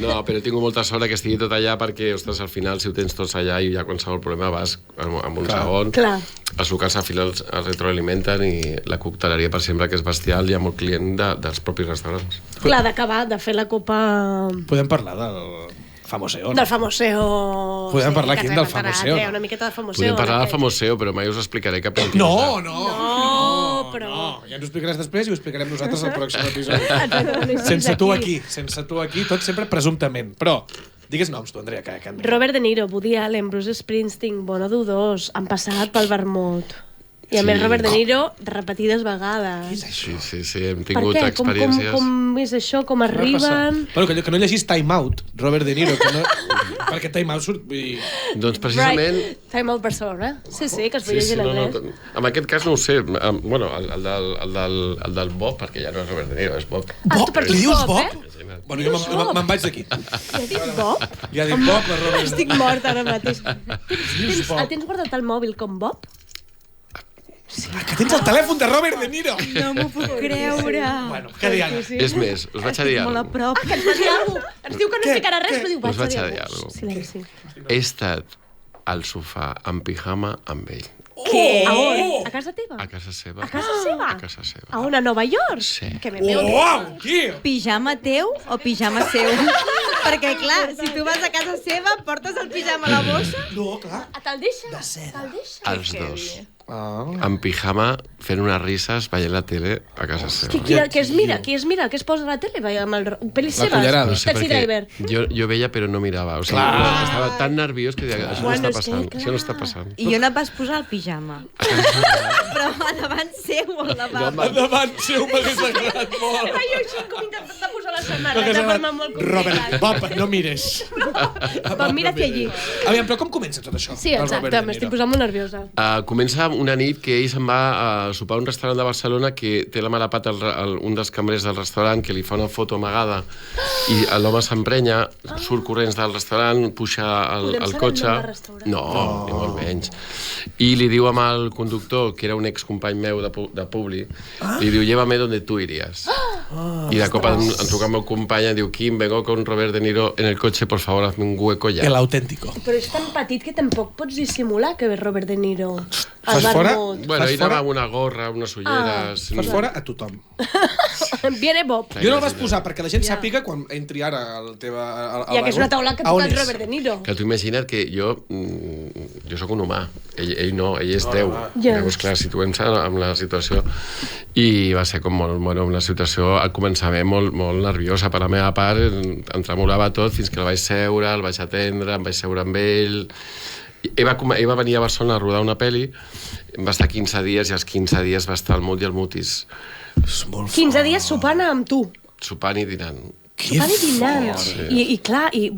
No, però he tingut molta sort que estigui tot allà perquè, ostres, al final, si ho tens tots allà i hi ha qualsevol problema, vas amb un segon. Clar. Els locals al final es retroalimenten i la cocteleria, per sempre, que és bestial, hi ha molt client dels propis restaurants. Clar, d'acabar, de fer la copa... Podem parlar del famoseo, no? Del famoseo... Podem parlar aquí del famoseo. Una miqueta de famoseo. Podem parlar del famoseo, però mai us explicaré cap No, però... No, ja ens ho explicaràs després i ho explicarem nosaltres al pròxim episodi. Exactament. Sense tu aquí, tot sempre presumptament. Però, digues noms tu, Andrea, que Robert De Niro, Woody Allen, Bruce Springsteen, Bono Dudós, han passat pel vermut. I a més Robert De Niro repetides vegades. Sí, hem tingut experiències. Com és això? Com arriben? Bueno, que no llegís Time Out, Robert De Niro, que no... perquè Time Out surt... Doncs precisament... Right. Time Out Barcelona. Sí, que es veia en anglès. En aquest cas no ho sé. Bueno, el del Bob, perquè ja no és Robert De Niro, és Bob. Bob? Li dius Bob? Bueno, jo me'n vaig d'aquí. Ja dic Bob? Ja dic Bob, la Robert. Estic mort ara mateix. Tens guardat el mòbil com Bob? Que tens el telèfon de Robert De Niro! No m'ho puc creure. Bueno, que Diana. És més, us vaig a dir Molt a alguna prop. Que ens va dir alguna cosa. Ens diu que no explicarà res, però diu, Us vaig a dir alguna alguna cosa. Silenci. He estat al sofà en pijama amb ell. Què? A on? A casa teva? A casa seva. A casa seva? A casa seva. A on? A Nova York? Sí. Que me veu. Uau, tio! Pijama teu o pijama seu? Perquè, clar, si tu vas a casa seva, portes el pijama a la bossa? No, clar. Te'l deixa? De seda. Te'l deixa? Els dos. En pijama, fent unes risses, veient la tele a casa seva. Què es mira? Què es posa a la tele? Amb el... Pel·lis La seves? cullerada. No sé Taxi per què. Driver. Jo veia però no mirava. O sigui, estava tan nerviós que deia, això no Bueno, està és que, passant. clar. Això no està passant. I on et vas posar el pijama? Però davant seu o al lavabo? Endavant, seu, m'hagués agradat molt. Ai, jo així com intentant de posar la M'hagués samarreta de agradat. forma molt Robert, complicada. Bob, no mires. Bob, mira't allí. Aviam, però com comença tot això? Sí, del Robert exacte, De Niro? m'estic posant molt nerviosa. Comença una nit que ell se'n va a sopar a un restaurant de Barcelona que té la mala pata un dels cambrers del restaurant que li fa una foto amagada i l'home s'emprenya, surt corrents del restaurant, puja al Podem saber cotxe... el nom del restaurant? No, ni molt menys. I li diu amb el conductor, que era un excompany meu de Publi, li diu, llévame donde tú irías. I de cop en truca amb el company i diu, Quim, vengo con Robert De Niro en el cotxe, por favor, hazme un hueco ya. El auténtico. Però és tan petit que tampoc pots dissimular que ve Robert De Niro. Fas Al fora? vermut. Bueno, Fas ell anava fora? amb una gorra, unes ulleres... Fas fora a tothom. Viene Bob. Jo no el vas posar perquè la gent sàpiga quan entri ara al teva... Ja que és una taula que ha tocat Robert De Niro. Que tu imagina't que jo sóc un humà, ell no, ell és Déu. Ja. Llavors, clar, situem-se en la situació. I va ser com una situació al començament molt nerviosa per la meva part, em tremolava tot fins que el vaig seure, el vaig atendre, em vaig seure amb ell... Ell va venir a Barcelona a rodar una pel·li, va estar 15 dies i als 15 dies va estar al Mut i al Mutis 15 dies sopant amb tu. sopant i dinant. Sopant i dinant. Sí. I clar, i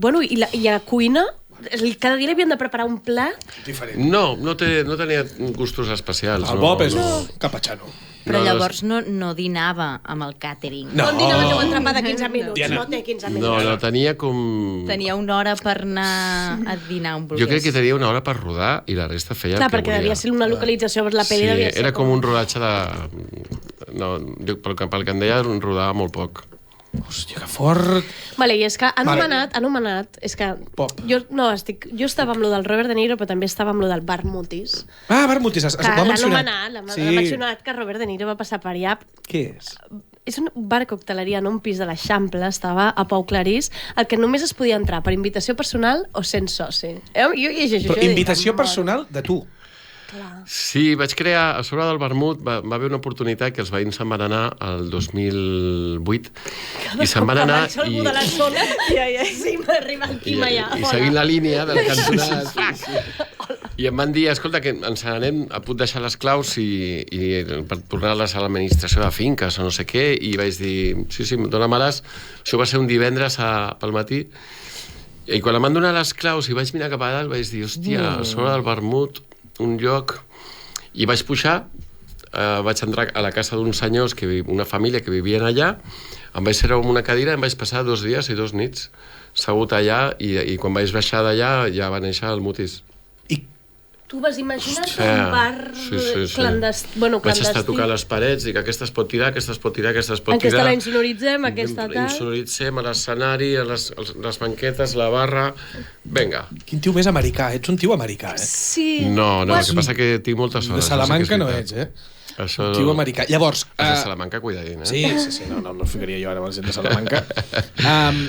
a la cuina, cada dia li havien de preparar un plat. Diferent. No tenia gustos especials. El Bob és un capatxano. Però llavors no dinava amb el càtering. No. On dinava teu entrepà de 15 minuts? Diana. No té 15 minuts. No, tenia com... Tenia una hora per anar a dinar un Jo crec que tenia una hora per rodar i la resta feia Clar, el que perquè volia. devia ser una localització per la pel·li. devia ser era com un rodatge de... No, pel que em deia, rodava molt poc. Hòstia, que fort. Vale, i és que anomenat, és que Pop. jo estava amb lo del Robert De Niro, però també estava amb lo del Bar Mutis. Ah, Barmutis, Que l'ha l'ha mencionat. anomenat, l'ha mencionat que Robert De Niro va passar per allà. Què és? És un bar cocteleria en un pis de l'Eixample, estava a Pau Clarís, el que només es podia entrar per invitació personal o sent soci. Jo llegeixo Però això i dic, invitació "Mort". personal de tu. Clar. Sí, vaig crear, a sobre del vermut va haver una oportunitat que els veïns se'n van anar el 2008 i se'n van anar Abans algú de la zona, sí, m'arriba el Quim allà. i seguint la línia de la cantonada i em van dir, escolta, que ens n'anem a punt deixar les claus i per tornar-les a l'administració de finques o no sé què, i vaig dir, sí, dóna-me-les. Això va ser un divendres pel matí i quan em van donar les claus i vaig mirar cap a dalt vaig dir, hòstia, a sobre del vermut un lloc, i vaig pujar, vaig entrar a la casa d'uns senyors, una família que vivien allà, em vaig seure en una cadira i em vaig passar 2 dies i 2 nits segut allà, i quan vaig baixar d'allà ja va néixer el Mutis. Tu vas imaginar un bar clandestí. Bueno, vaig estar clandestí. tocant les parets, dic, aquesta es pot tirar, aquesta es pot tirar, aquesta es pot tirar. Aquesta la insonoritzem, aquesta tal. Insonoritzem a l'escenari, a les banquetes, la barra... Vinga. Quin tio més americà, ets un tio americà, eh? Sí. No, el que passa que tinc molta sort. De Salamanca no ets, eh? Això... Tio americà. Llavors... Els de Salamanca, cuidadín, Sí, no ficaria jo ara amb la gent de Salamanca.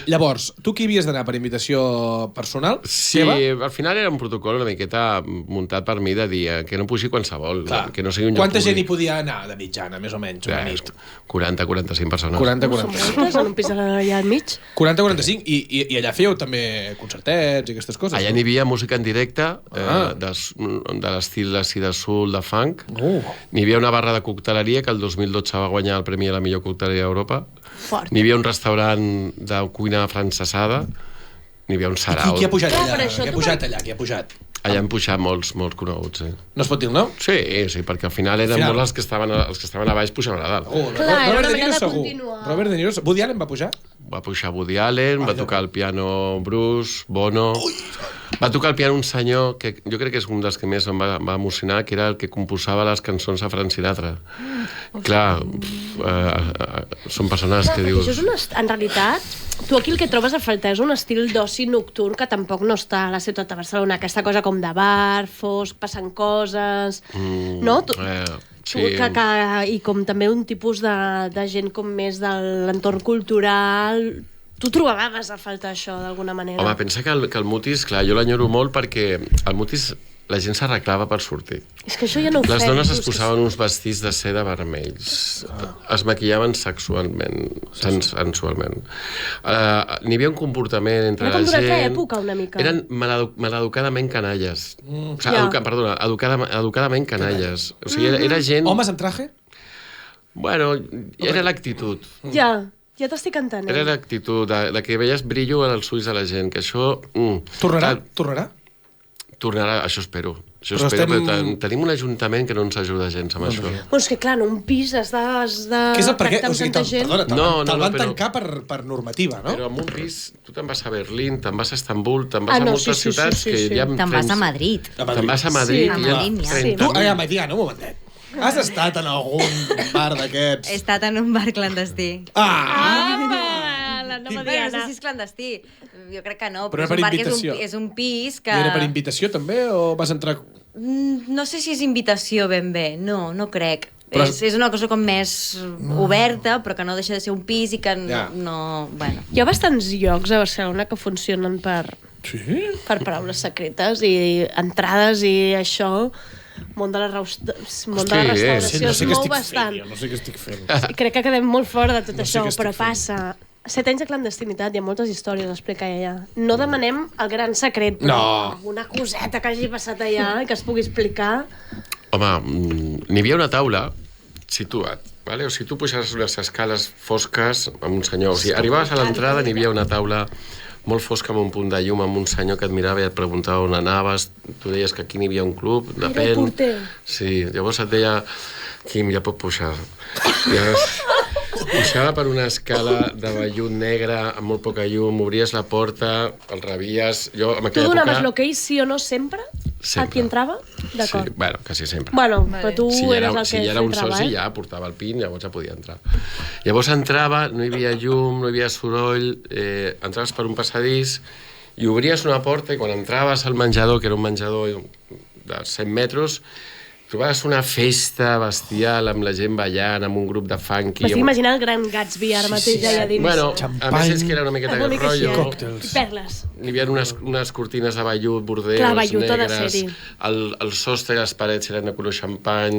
Llavors, tu qui havies d'anar per invitació personal? Sí, Teva? al final era un protocol una miqueta muntat per mi de dir que no pugi qualsevol, que no sigui un lloc Quanta gent hi públic. podia anar de mitjana, més o menys, una nit? 40-45 persones. 40-45. En un pis allà al mig. 40-45. I allà fèieu també concertets i aquestes coses? Allà n'hi havia música en directe, de l'estil així de soul, de funk. N'hi havia una barra de cocteleria que el 2012 va guanyar el premi a la millor cocteleria d'Europa. Fort. N'hi havia un restaurant de cuina francesada. N'hi havia un sarau. Qui ha pujat Clar, allà? per això Qui ha tu pujat allà? Qui ha pujat? Allà han pujat molts coneguts, No es pot dir el nom? Sí, perquè al final eren molts els que estaven a baix pujaven a dalt. Clar, era Robert una De Niro manera de segur. continuar. Robert De Niro... Woody Allen va pujar? Va pujar Woody Allen, va tocar el piano Bruce, Bono... Va tocar el piano un senyor que jo crec que és un dels que més em va emocionar, que era el que composava les cançons a Frank Sinatra. Clar, són persones que dius... Això és en realitat, tu aquí el que trobes a faltar és un estil d'oci nocturn que tampoc no està a la ciutat de Barcelona, aquesta cosa com de bar, fosc, passen coses... No? Sí. I com també un tipus de gent com més de l'entorn cultural... Tu trobaves a faltar això, d'alguna manera? Home, pensa que el Mutis, clar, jo l'enyoro molt perquè el Mutis la gent s'arreglava per sortir. És que això ja no ho Les fem. dones es posaven uns vestits de seda vermells, es maquillaven sexualment, sensualment. N'hi havia un comportament entre Era la com d'una altra gent... època, una mica. Eren maleducadament canalles. O sigui, educadament canalles. O sigui, era gent... Homes en traje? Bueno, era l'actitud. Ja t'estic entenent. Era l'actitud de que veies brillo als ulls de la gent, que això... Tornarà? Tornarà, això espero. Però Però tenim un ajuntament que no ens ajuda gens amb això. Però és que, clar, en un pis has de Què és el perquè? tractar O amb sigui, tanta gent. perdona, te'l van però- tancar per normativa, no? Però en un pis, tu te'n vas a Berlín, te'n vas a Istanbul, te'n vas a no, moltes sí, ciutats sí, que sí. hi ha... Te'n vas a Madrid. Te'n vas a Madrid, Sí, i a hi ha Madrid, ja. 30.000. Tu, Maidiana, un momentet. Has estat en algun bar d'aquests? He estat en un bar clandestí. La nova Bueno, no sé Diana. si és clandestí. Jo crec que no, Però però era per és un bar que invitació. és un pis que... I era per invitació, també, o vas entrar... No sé si és invitació ben bé, no crec. Però- És una cosa com més oberta, però que no deixa de ser un pis i que Ja. no... Bueno. Hi ha bastants llocs a Barcelona que funcionen per paraules secretes i entrades i això. Món de la restauració No es sé què mou estic bastant. fent, jo, no sé què estic fent. I crec que quedem molt fora de tot No sé això, què estic però fent. passa. 7 anys de clandestinitat, hi ha moltes històries a explicar allà. No demanem el gran secret, però No. alguna coseta que hagi passat allà i que es pugui explicar. Home, n'hi havia una taula situat, vale? O sigui, tu pujaves unes escales fosques amb un senyor. O sigui, arribaves a l'entrada, n'hi havia una taula molt fosca amb un punt de llum, amb un senyor que et mirava i et preguntava on anaves. Tu deies que aquí n'hi havia un club, Era el depèn. porter. Sí, llavors et deia, Quim, ja pot pujar. Llavors, pujava per una escala de vellut negre amb molt poca llum, obries la porta, el rebies... Jo, en Tu aquella donaves època... l'hoquei sí o no sempre? Sempre. A qui entrava? D'acord. Sí, bueno, quasi sempre. Bueno, però tu Si eres el si que ja era un sol, entrava, sí, ja portava el pin, llavors ja podia entrar. Llavors entrava, no hi havia llum, no hi havia soroll, entraves per un passadís i obries una porta i quan entraves al menjador, que era un menjador de 100 metres, trobaves una festa bestial amb la gent ballant, amb un grup de funky... M'estic imaginant el gran Gatsby ara mateix allà dins. Bueno, a Xampany. més és que era una miqueta Una mica així, rotllo. Còctels. I perles. N'hi havia unes cortines de vellut, bordeus, Clar, vellut ha de negres, ser-hi. el sostre i les parets eren de color xampany...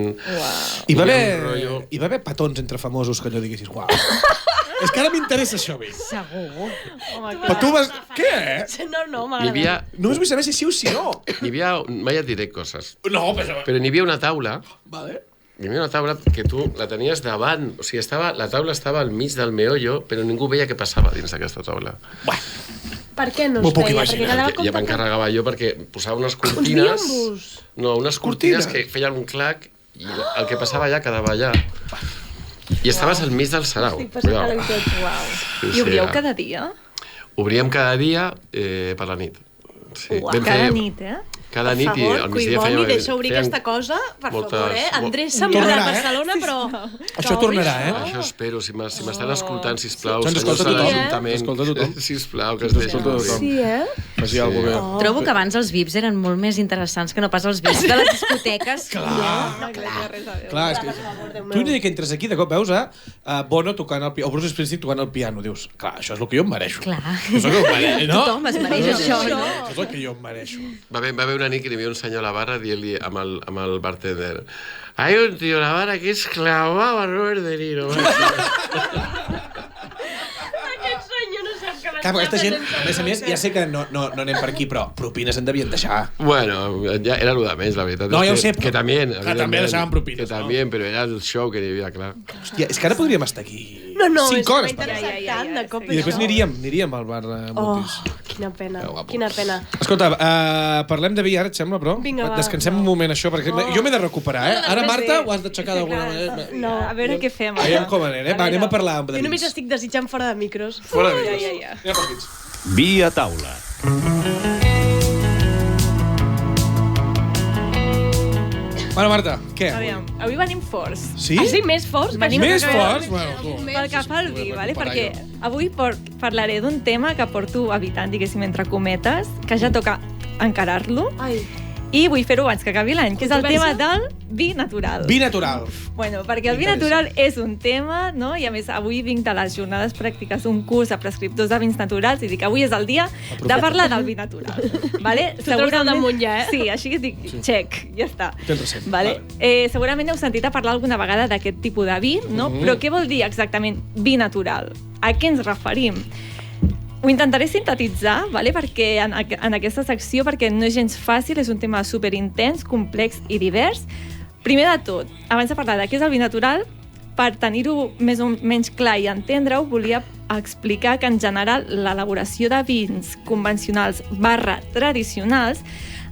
Hi va rotllo. haver petons entre famosos que allò diguessis, uau. És que ara m'interessa això, a mi. Segur. Però tu vas... Què? No, N'hi havia, Només vull saber si sí o si no. n'hi havia... Mai et diré coses. No, però... Però n'hi havia una taula, Vale. n'hi havia una taula que tu la tenies davant. O sigui, la taula estava al mig del meollo, però ningú veia què passava dins d'aquesta taula. Per què no M'ho es puc veia? imaginar. Perquè quedava com Ja m'encarregava jo perquè posava unes cortines... biambos. No, unes cortines Cortines? que feien un clac i el que passava allà quedava allà. I estaves al mig del sarau. Estic passant Cuidao. calentets. Uau. Sí, I obríeu era- cada dia? Obríem cada dia per la nit. Sí. Cada nit, eh? cada nit i al migdia Cuiboni, deixa obrir aquesta cosa, per favor, Andrés se'n va de Barcelona, però... Això tornarà, Això espero, si m'estan escoltant, sisplau, Ens senyors escolta de tothom. l'Ajuntament, Escolta tothom. sisplau, que es deixin obrir. Sí, Faci alguna cosa bé. Trobo que abans els VIPs eren molt més interessants que no pas els VIPs de les discoteques. Clar, és que... Tu un dia que entres aquí, de cop veus Bono tocant el piano, o Bruce Springsteen tocant el piano, dius, clar, això és el que jo em mereixo. Clar. Això és el que jo em mereixo, no? Tothom es mereix això, no? Això és el que jo em mereixo. Va haver una nit que hi havia un senyor a la barra dient-li amb el bartender: hay un tío a la barra que es clavado a Robert De Niro. Clar, aquesta gent, a més, ja sé que no anem per aquí, però propines en devien deixar. Bueno, ja era lo de més, la veritat. No, ja ho sé, però... Que també, que també deixaven propines, que també, però era el show que hi havia, clar. Hòstia, és que ara podríem estar aquí No, 5 hores. tant de cop I després aniríem al bar Mutis. Quina pena, quina pena. Escolta, parlem de vi ara, et sembla, però? Vinga, va. Descansem un moment, això, perquè jo m'he de recuperar, Ara, Marta, ho has d'aixecar d'alguna manera. No, A veure què fem. Veiem com anem, Va, anem a parlar de jo només vins. estic desitjant fora de micros. Fora de vins. Anem per vins. Vi a taula. Bueno, Marta, què? Aviam, avui venim forts. Sí? Ah, sí, més forts? Venim Més que- forts? Bueno, tu. Pel que fa al vi, vale? Comparar Perquè jo. avui parlaré d'un tema que porto evitant, diguéssim, entre cometes, que ja toca encarar-lo, Ai, i vull fer-ho abans que acabi l'any, que és el tema Controversa? del vi natural. Vi natural. Bueno, perquè el vi natural és un tema, no? I a més, avui vinc de les jornades pràctiques d'un curs a prescriptors de vins naturals i dic, avui és el dia de parlar del vi natural. Vale? T'ho treus del damunt ja, Sí, així dic, check, ja està. Tens recent. Vale? Segurament heu sentit a parlar alguna vegada d'aquest tipus de vi, no? Però què vol dir exactament vi natural? A què ens referim? Ho intentaré sintetitzar, vale? Perquè en aquesta secció, perquè no és gens fàcil, és un tema superintens, complex i divers. Primer de tot, abans de parlar de què és el vi natural, per tenir-ho més o menys clar i entendre-ho, volia explicar que en general l'elaboració de vins convencionals / tradicionals,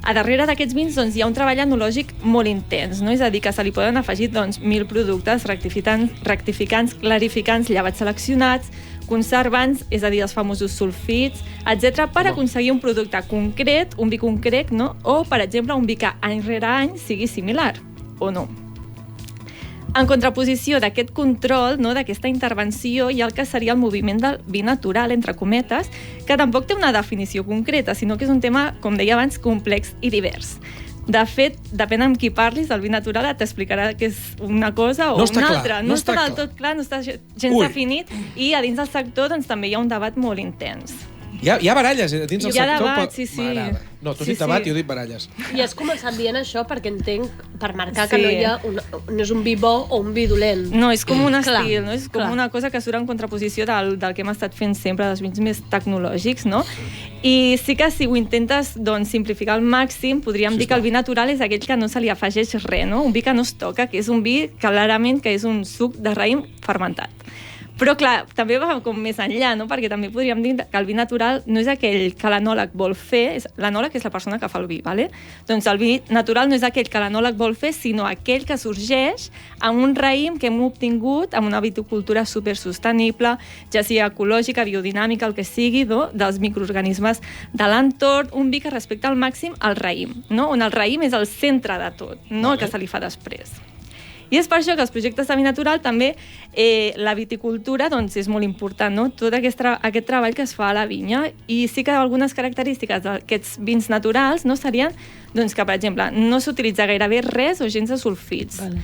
a darrere d'aquests vins doncs, hi ha un treball enològic molt intens, no? És a dir, que se li poden afegir doncs, 1.000 productes, rectificants, clarificants, llevats seleccionats, conservants, és a dir, els famosos sulfits, etc, per aconseguir un producte concret, un vi concret, no? O, per exemple, un vi que any rere any sigui similar, o no. En contraposició d'aquest control, no, d'aquesta intervenció, hi ha el que seria el moviment del vi natural, entre cometes, que tampoc té una definició concreta, sinó que és un tema, com deia abans, complex i divers. De fet, depèn amb qui parlis, el vi natural t'explicarà que és una cosa o una altra. No està del tot clar, no està gens definit, i a dins del sector doncs, també hi ha un debat molt intens. Hi ha baralles dins del sector? Hi ha debat, sí. M'agrada. No, tu has dit debat i jo he dit baralles. I has començat dient això perquè entenc, per marcar que no hi ha no és un vi bo o un vi dolent. No, és com un Clar, estil, no? És com clar. una cosa que surt en contraposició del que hem estat fent sempre, dels vins més tecnològics, no? I sí que si ho intentes doncs, simplificar al màxim, podríem dir que el vi natural és aquell que no se li afegeix res, no? Un vi que no es toca, que és un vi clarament que és un suc de raïm fermentat. Però, clar, també va com més enllà, no? Perquè també podríem dir que el vi natural no és aquell que l'anòleg vol fer, l'anòleg és la persona que fa el vi, ¿vale? Doncs el vi natural no és aquell que l'anòleg vol fer, sinó aquell que sorgeix amb un raïm que hem obtingut amb una viticultura supersostenible, ja sigui ecològica, biodinàmica, el que sigui, no? Dels microorganismes de l'entorn, un vi que respecta al màxim el raïm, no? On el raïm és el centre de tot, no el que se li fa després. I és per això que els projectes de vi natural també la viticultura doncs, és molt important, no? Tot aquest treball que es fa a la vinya. I sí que algunes característiques d'aquests vins naturals no serien doncs, que, per exemple, no s'utilitza gairebé res o gens de sulfits. Vale.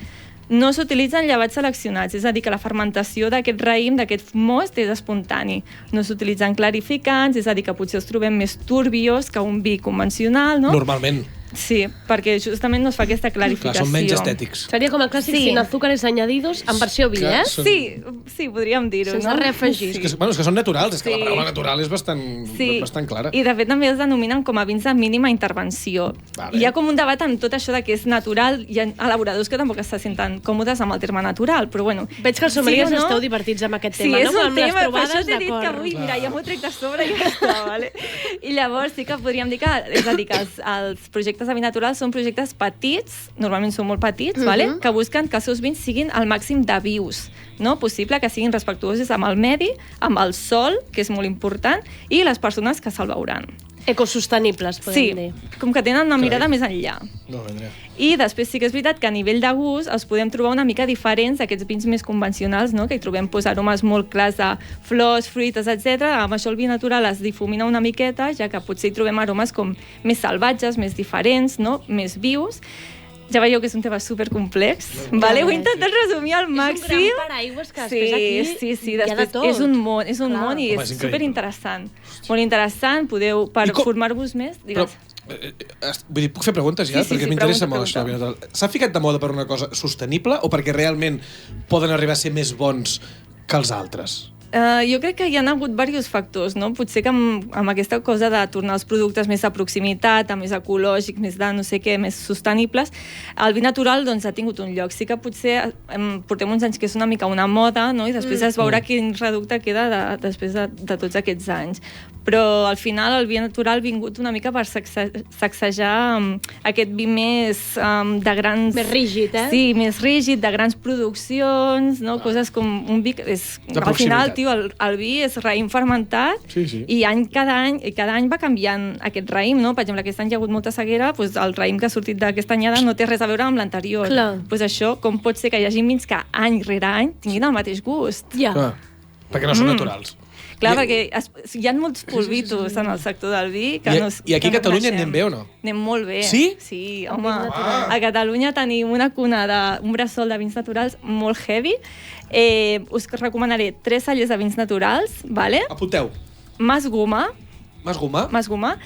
No s'utilitzen llevats seleccionats, és a dir, que la fermentació d'aquest raïm, d'aquest most, és espontani. No s'utilitzen clarificants, és a dir, que potser els trobem més turbios que un vi convencional, no? Normalment. Sí, perquè justament no es fa aquesta clarificació. Clar, són menys estètics. Seria com el clàssic sin azúcares añadidos en versió vi, Que eh? són- Sí, podríem dir-ho, Sense no? res afegir. És que són naturals, és que Sí. la paraula natural és bastant clara. I de fet també es denominen com a vins de mínima intervenció. Vale. Hi ha com un debat amb tot això de que és natural, hi ha elaboradors que tampoc se senten còmodes amb el terme natural, però bueno... Veig que els sommeliers sí o no, esteu divertits amb aquest sí, tema, és no? un Amb les tema, per trobades, això t'he dit que d'acord. avui, mira, ja m'ho trec de sobre i ja està, vale? I llavors sí que podríem dir que, és a dir, que els projectes de vi natural són projectes petits, normalment són molt petits, vale? Que busquen que els seus vins siguin al màxim de vius, no? Possible que siguin respectuosos amb el medi, amb el sol, que és molt important, i les persones que se'l beuran. Ecosostenibles, podem dir. com que tenen una mirada més enllà. I després sí que és veritat que a nivell de gust els podem trobar una mica diferents d'aquests vins més convencionals, no? Que hi trobem aromes molt clars de flors, fruites, etc. Amb això el vi natural es difumina una miqueta, ja que potser hi trobem aromes com més salvatges, més diferents, no? Més vius. Ja veieu que és un tema supercomplex. Vale? Ho he intentat resumir al màxim. És un gran paraigües que després aquí sí. hi ha de tot. És un món i és superinteressant. Molt interessant, podeu, per formar-vos més, digues. Vull dir, puc fer preguntes ja? Perquè m'interessa molt això. S'ha ficat de moda per una cosa sostenible o perquè realment poden arribar a ser més bons que els altres? Jo crec que hi ha hagut diversos factors, no? Potser que amb aquesta cosa de tornar els productes més a proximitat, més ecològics, més de no sé què, més sostenibles, el vi natural doncs, ha tingut un lloc. Sí que potser portem uns anys que és una mica una moda, no? I després es veurà quin reducte queda després de tots aquests anys. Però al final el vi natural ha vingut una mica per sacsejar aquest vi més de grans... Més rígid, Sí, més rígid, de grans produccions, no? Coses com un vi que és... Al final, tio, el vi és raïm fermentat i cada any va canviant aquest raïm, no? Per exemple, aquest any hi ha hagut molta sequera, doncs el raïm que ha sortit d'aquesta anyada no té res a veure amb l'anterior. Doncs això, com pot ser que hi hagi vins que any rere any tinguin el mateix gust? Perquè no són naturals. Clar, perquè hi ha molts polvitos en el sector del vi que no... I aquí a Catalunya anem bé o no? Anem molt bé. Sí? Sí, home. A Catalunya tenim una cuna un bressol de vins naturals molt heavy. Us recomanaré 3 cellers de vins naturals, vale? Apunteu. Mas Guma. Mas Guma? Mas Guma.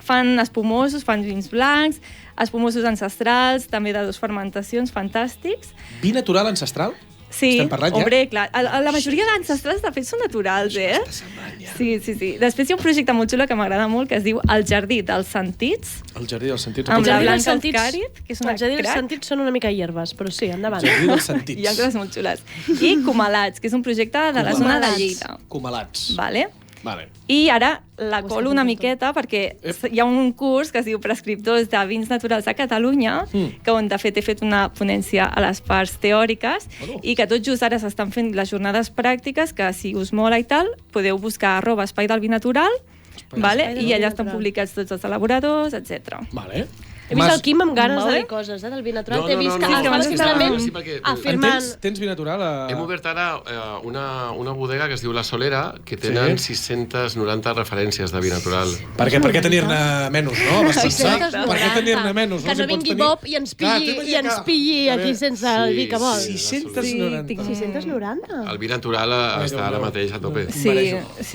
Fan espumosos, fan vins blancs, espumosos ancestrals, també de 2 fermentacions, fantàstics. Vi natural ancestral? Sí, estem parlant ja? Hombre, clar. La majoria d'ancestrals, de fet, són naturals, Sí. Després hi ha un projecte molt xulo que m'agrada molt, que es diu El Jardí dels Sentits. El Jardí dels Sentits. Amb la Blanca Alcàrid, que és una crac. El Jardí dels Sentits són una mica hierbes, però sí, endavant. El Jardí dels Sentits. Hi ha coses molt xules. I Comalats, que és un projecte de la zona de Lleida. Comalats. Vale. I ara la colo una miqueta perquè hi ha un curs que es diu Prescriptors de Vins Naturals a Catalunya, que on de fet he fet una ponència a les parts teòriques i que tot just ara s'estan fent les jornades pràctiques, que si us mola i tal, podeu buscar @espai del vi natural, i allà estan publicats tots els elaboradors, etc. He vist el Quim amb ganes de dir coses del vi natural. T'he vist que estava simplement afirmant... Tens vi natural? Hem obert ara una bodega que es diu La Solera, que tenen 690 referències de vi natural. Per què tenir-ne menys, no? Vas pensar? Per què tenir-ne menys? Que no vingui Bob i ens pilli aquí sense el vi que vol. 690. 690? El vi natural està ara mateix a tope. Sí,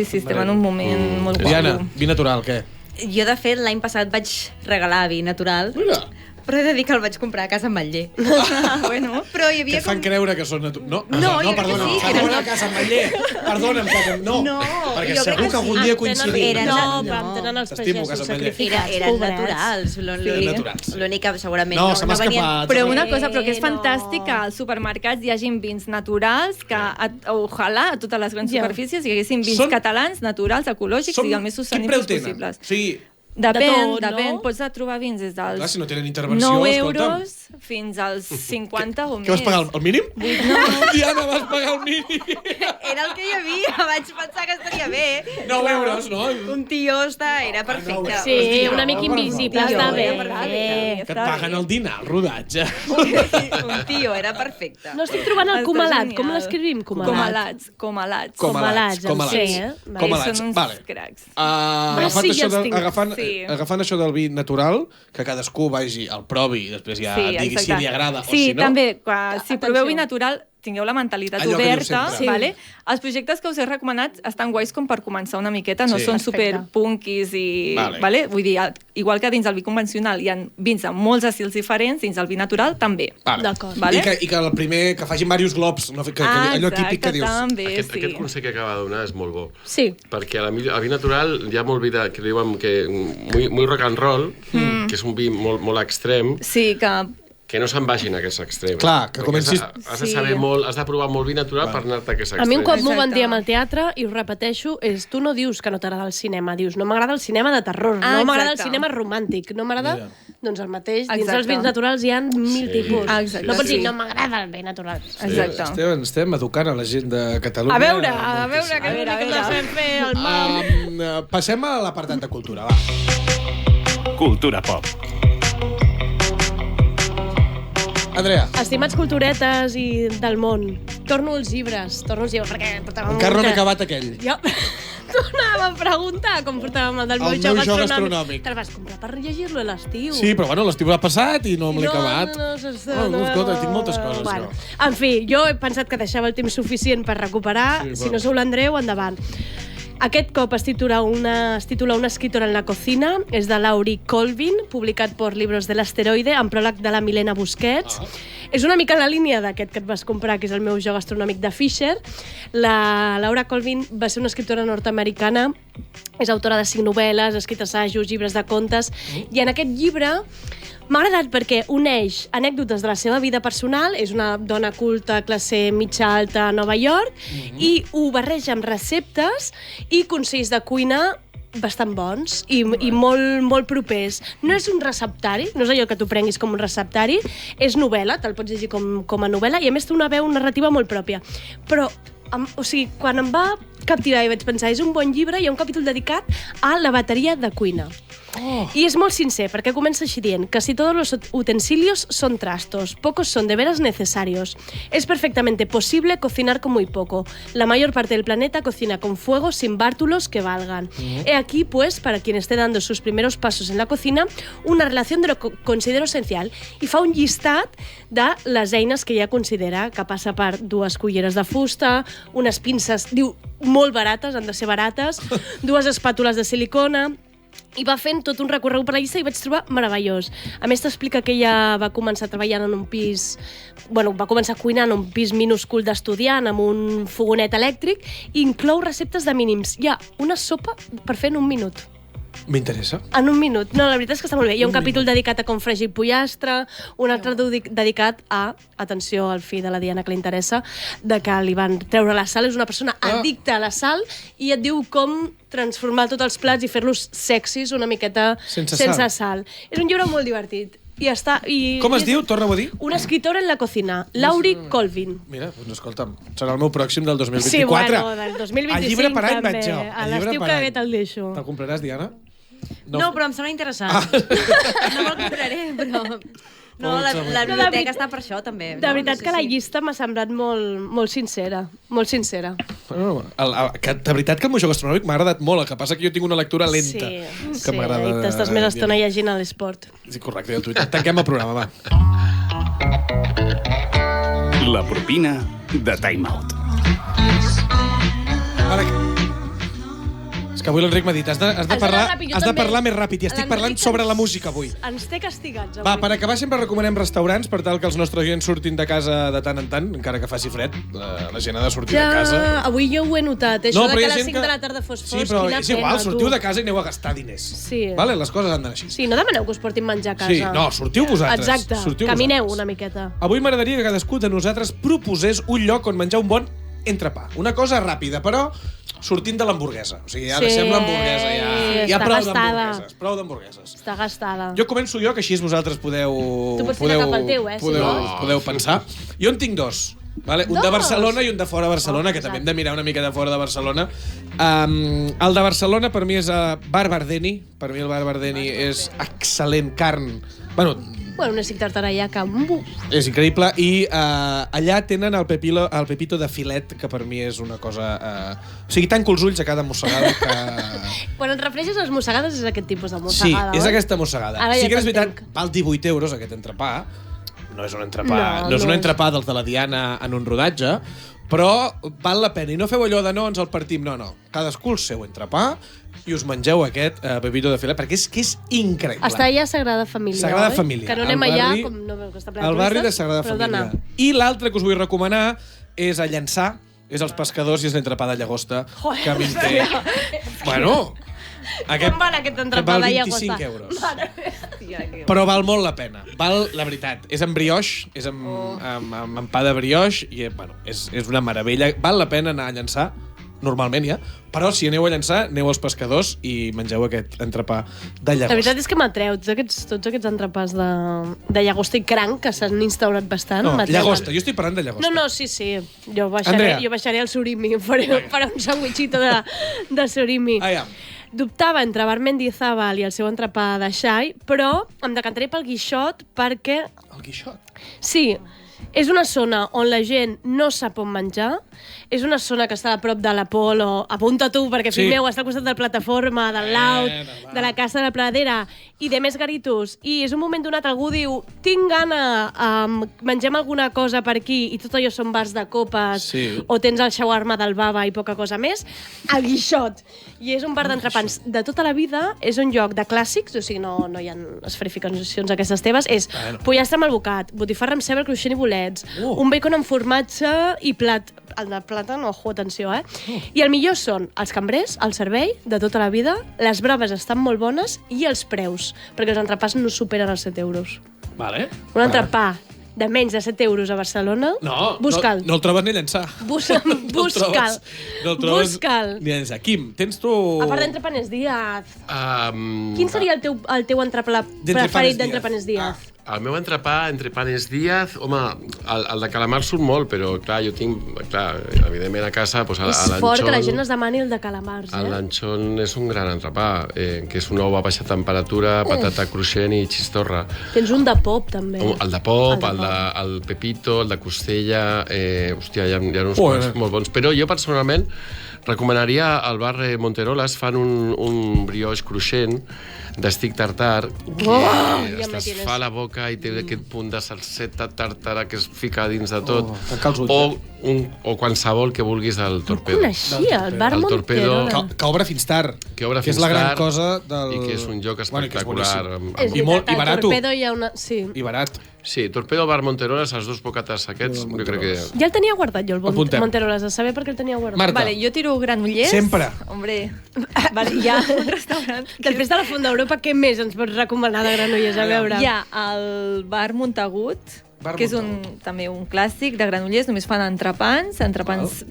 estem en un moment molt guapo. Diana, vi natural, què? Jo, de fet, l'any passat vaig regalar vi natural, però he de dir que el vaig comprar a casa amb Ametller. Bueno, però hi havia que fan creure que són naturals. No, perdona, a casa amb Ametller. Perdona'm, no. Perquè segur que algun dia coincidim. No, tenen els pagesos sacrificats. Eren naturals. L'únic que segurament no venien... Però una cosa, que és fantàstic que als supermercats hi hagin vins naturals, que ojalà a totes les grans superfícies hi haguessin vins catalans, naturals, ecològics i el més sostenibles possibles. Sí. Depèn, pots trobar vins des dels 9 euros fins als 50 o més. Què vas pagar, el mínim? No. Diana, vas pagar el mínim. Era el que hi havia, vaig pensar que estaria bé. 9 euros, no? Un tio era perfecte. Sí, una mica invisible, està bé. Que et paguen el dinar, el rodatge. Un tio, era perfecte. No estic trobant el comalat, com l'escrivim? Comalats. Comalats. Són uns cracs. Agafant això del vi natural, que cadascú vagi al provi i després ja digui si li agrada o si no. Sí, també, si proveu vi natural, tingueu la mentalitat oberta, vale? Els projectes que us he recomanat estan guais com per començar una miqueta, no són super punkis i... Vale? Vull dir, igual que dins el vi convencional hi ha vins amb molts estils diferents, dins el vi natural també. D'acord. I que el primer, que facin diversos globs, allò típic que dius. Aquest consell que acaba de donar és molt bo. Sí. Perquè al vi natural hi ha molt vi que diuen que muy rock and roll, que és un vi molt extrem. Sí, que no se'n vagin a aquests extrems. Clar, que comencis... Has de saber molt, has de provar molt vi natural per anar-te a aquests extrems. A mi un cop m'ho van dir amb el teatre, i ho repeteixo, és tu no dius que no t'agrada el cinema, dius no m'agrada el cinema de terror, no m'agrada el cinema romàntic, no m'agrada Doncs el mateix. Dins Exacte. dels vins naturals hi ha 1000 tipus. Exacte, No pots dir, sí. no m'agrada el vi natural. Exacte. Estem educant a la gent de Catalunya. A veure, que A veure, que no sabem fer el mal. Passem a l'apartat de cultura, va. Cultura pop. Andrea, Estimats culturetes i del món, torno als llibres, perquè portàvem... encara no n'he acabat aquell. Jo tornava a preguntar com portàvem el del meu joc astronòmic. Te'l vas comprar per llegir-lo a l'estiu. Sí, però bueno, l'estiu ha passat i no me l'he acabat. No, escolta, tinc moltes coses, Bueno, jo. en fi, jo he pensat que deixava el temps suficient per recuperar. Sí, Si bueno. no sou l'Andreu, endavant. Aquest cop es titula una escritora en la cocina, és de Laurie Colvin, publicat per Libros de l'Asteroide, amb pròleg de la Milena Busquets. És una mica en la línia d'aquest que et vas comprar, que és el meu joc astronòmic de Fisher. La Laura Colvin va ser una escriptora nord-americana, és autora de 5 novel·les, ha escrit assajos, llibres de contes, i en aquest llibre m'ha agradat perquè uneix anècdotes de la seva vida personal, és una dona culta, classe mitja alta a Nova York, i ho barreja amb receptes i consells de cuina bastant bons i molt, molt propers. No és un receptari, no és allò que tu prenguis com un receptari, és novel·la, te'l pots llegir com a novel·la, i a més té una veu narrativa molt pròpia. Però, o sigui, quan em va captivar i vaig pensar, és un bon llibre, hi ha un capítol dedicat a la bateria de cuina. Y es muy sincero, porque comienza así dient: casi todos los utensilios son trastos, pocos son de veras necesarios. Es perfectamente posible cocinar con muy poco. La mayor parte del planeta cocina con fuego sin bártulos que valgan. He aquí, pues, para quien esté dando sus primeros pasos en la cocina, una relación de lo que considero esencial. I fa un llistat de les eines que ja considera, que passa per 2 culleres de fusta, unes pinces, diu, molt barates, han de ser barates, 2 espàtules de silicona, i va fent tot un recorregut per la llista i vaig trobar meravellós. A més, t'explica que ella va començar treballant en un pis... Bueno, va començar cuinant en un pis minúscul d'estudiant amb un fogonet elèctric i inclou receptes de mínims. Hi ha una sopa per fer en 1 minut. M'interessa. En 1 minut. No, la veritat és que està molt bé. Hi ha un capítol dedicat a com fregir pollastre, un altre dedicat a, atenció al fill de la Diana que li interessa, de que li van treure la sal. És una persona addicta a la sal i et diu com transformar tots els plats i fer-los sexis una miqueta Sense sal. És un llibre molt divertit. Com es diu? Torna-ho a dir. Una escritora en la cocina, Laurie Colvin. Mira, doncs escolta'm, serà el meu pròxim del 2024. Sí, bueno, del 2025 el llibre per any també. vaig jo. A l'estiu que ve te'l deixo. Te'l compraràs, Diana? No, però em sembla interessant. No me'l compraré, però... No, la biblioteca està per això, també. De veritat que la llista m'ha semblat molt sincera. Molt sincera. Bueno, de veritat que el meu joc astronòmic m'ha agradat molt, el que passa que jo tinc una lectura lenta. Sí, i t'estàs més estona llegint a l'esport. Sí, correcte, el Twitter. Tanquem el programa, va. La propina de Time Out. És que avui l'Enric m'ha dit, has de parlar més ràpid, i estic parlant sobre la música avui. Ens té castigats avui. Va, per acabar sempre recomanem restaurants per tal que els nostres oients surtin de casa de tant en tant, encara que faci fred, la gent ha de sortir de casa. Avui jo ho he notat, això de que a les 5 de la tarda fos fosc. Sí, però és igual, sortiu de casa i aneu a gastar diners. Sí. Vale? Les coses han d'anar així. Sí, no demaneu que us portin menjar a casa. Sí, no, sortiu vosaltres. Exacte, camineu una miqueta. Avui m'agradaria que cadascú de nosaltres proposés un lloc on menjar un bon entrepà. Una cosa ràpida, però sortint de l'hamburguesa. O sigui, ja deixem l'hamburguesa, ja prou d'hamburgueses. Està gastada. Jo començo jo, que així vosaltres podeu... Tu pots tirar cap al teu, si vols. Podeu pensar. Jo en tinc 2. Vale? Un de Barcelona i un de fora de Barcelona, que també hem de mirar una mica de fora de Barcelona. El de Barcelona per mi és Bar Bardeni. Per mi el Bar Bardeni és excel·lent carn. Bueno, necessit tartaralla que... És increïble. I allà tenen el pepito de filet, que per mi és una cosa... O sigui, tanco els ulls a cada mossegada que... Quan et refereixes a les mossegades és aquest tipus de mossegada, Sí, és aquesta mossegada. Ara sí ja que és veritat, val 18 euros aquest entrepà. No és un entrepà, no és un entrepà dels de la Diana en un rodatge, però val la pena. I no feu allò de no, ens el partim. No. Cadascú el seu entrepà i us mengeu aquest pepito de filet, perquè és que és increïble. Està allà a Sagrada Família, Sagrada Família. Que no anem allà, com no veu que està ple de turistes. El barri de Sagrada Família. I l'altre que us vull recomanar és a Llançà, és els pescadors i és l'entrepà de llagosta, que a mi em té... Bueno... Com val aquest entrepà de llagosta? Val 25 euros. Però val molt la pena. Val, la veritat. És amb brioix, és amb pa de brioix, i bueno, és una meravella. Val la pena anar a Llançà normalment ja, però si aneu a llançar, aneu als pescadors i mengeu aquest entrepà de llagosta. La veritat és que m'atreu tots aquests entrepàs de llagosta i cranc que s'han instaurat bastant. No, m'atreuen. llagosta, jo estic parlant de llagosta. No, sí. Jo Andrea. baixaré al surimi, faré un sandwichito de surimi. Aviam. Dubtava entre Barmendizábal i el seu entrepà de xai, però em decantaré pel Guixot perquè... El Guixot? Sí, és una zona on la gent no sap on menjar, és una zona que està a prop de l'Apolo, apunta tu, perquè Sí. fill meu està al costat de la plataforma, del Laut, de la Casa de la Pradera i de més garitos, i és un moment donat algú diu, tinc gana, mengem alguna cosa per aquí, i tot allò són bars de copes, Sí. o tens el shawarma del baba i poca cosa més, el Guixot. I és un bar d'entrepans de tota la vida, és un lloc de clàssics, o sigui, no hi ha esferificacions aquestes teves, és pollastre amb albocat, botifarra amb ceba, cruixent i bolets, un bacon amb formatge i plat. El de plàtan, ojo, atenció, I el millor són els cambrers, el servei de tota la vida, les braves estan molt bones i els preus, perquè els entrepàs no superen els 7 euros. Vale. Un entrepà de menys de 7 euros a Barcelona, busca'l. No el trobes ni a llençar. Busca'l. No el trobes Busca'l. ni a llençar. Quim, tens tu... A part d'Entrepanés Díaz, quin seria el teu entrepà preferit d'Entrepanés Díaz? El meu entrepà, Entrepanes Díaz, home, el de calamar surt molt, però clar, jo tinc, clar, evidentment a casa, doncs, És fort que la gent es demani el de calamars, El lanchón és un gran entrepà, que és un ou a baixa temperatura, patata cruixent i xistorra. Tens un de pop, també. El de pop, el pepito, el de costella, hòstia, hi ha uns quants molt bons. Però jo personalment recomanaria al bar Monteroles, fan un brioix cruixent d'estic tartar, que es fa a la boca i té aquest punt de salseta tàrtara que es fica dins de tot. O qualsevol que vulguis del Torpedo. No coneixia, el bar Monteroles. Que obre fins tard. Que obre és fins la gran tard cosa del... i que és un lloc espectacular. És veritat, al Torpedo hi ha una... Sí. I barat. Sí, Torpedo, bar Monteroles, els dos bocates aquests, jo crec que... Ja el tenia guardat jo, el Apuntem. Monteroles, a saber per què el tenia guardat. Marta. Vale, jo tiro Granollers. Sempre. Hombre, vale, hi ha un restaurant. Després de la Font d'Europa, què més ens pots recomanar de Granollers? A veure. Hi ha el bar Montagut, que és també un clàssic de Granollers, només fan entrepans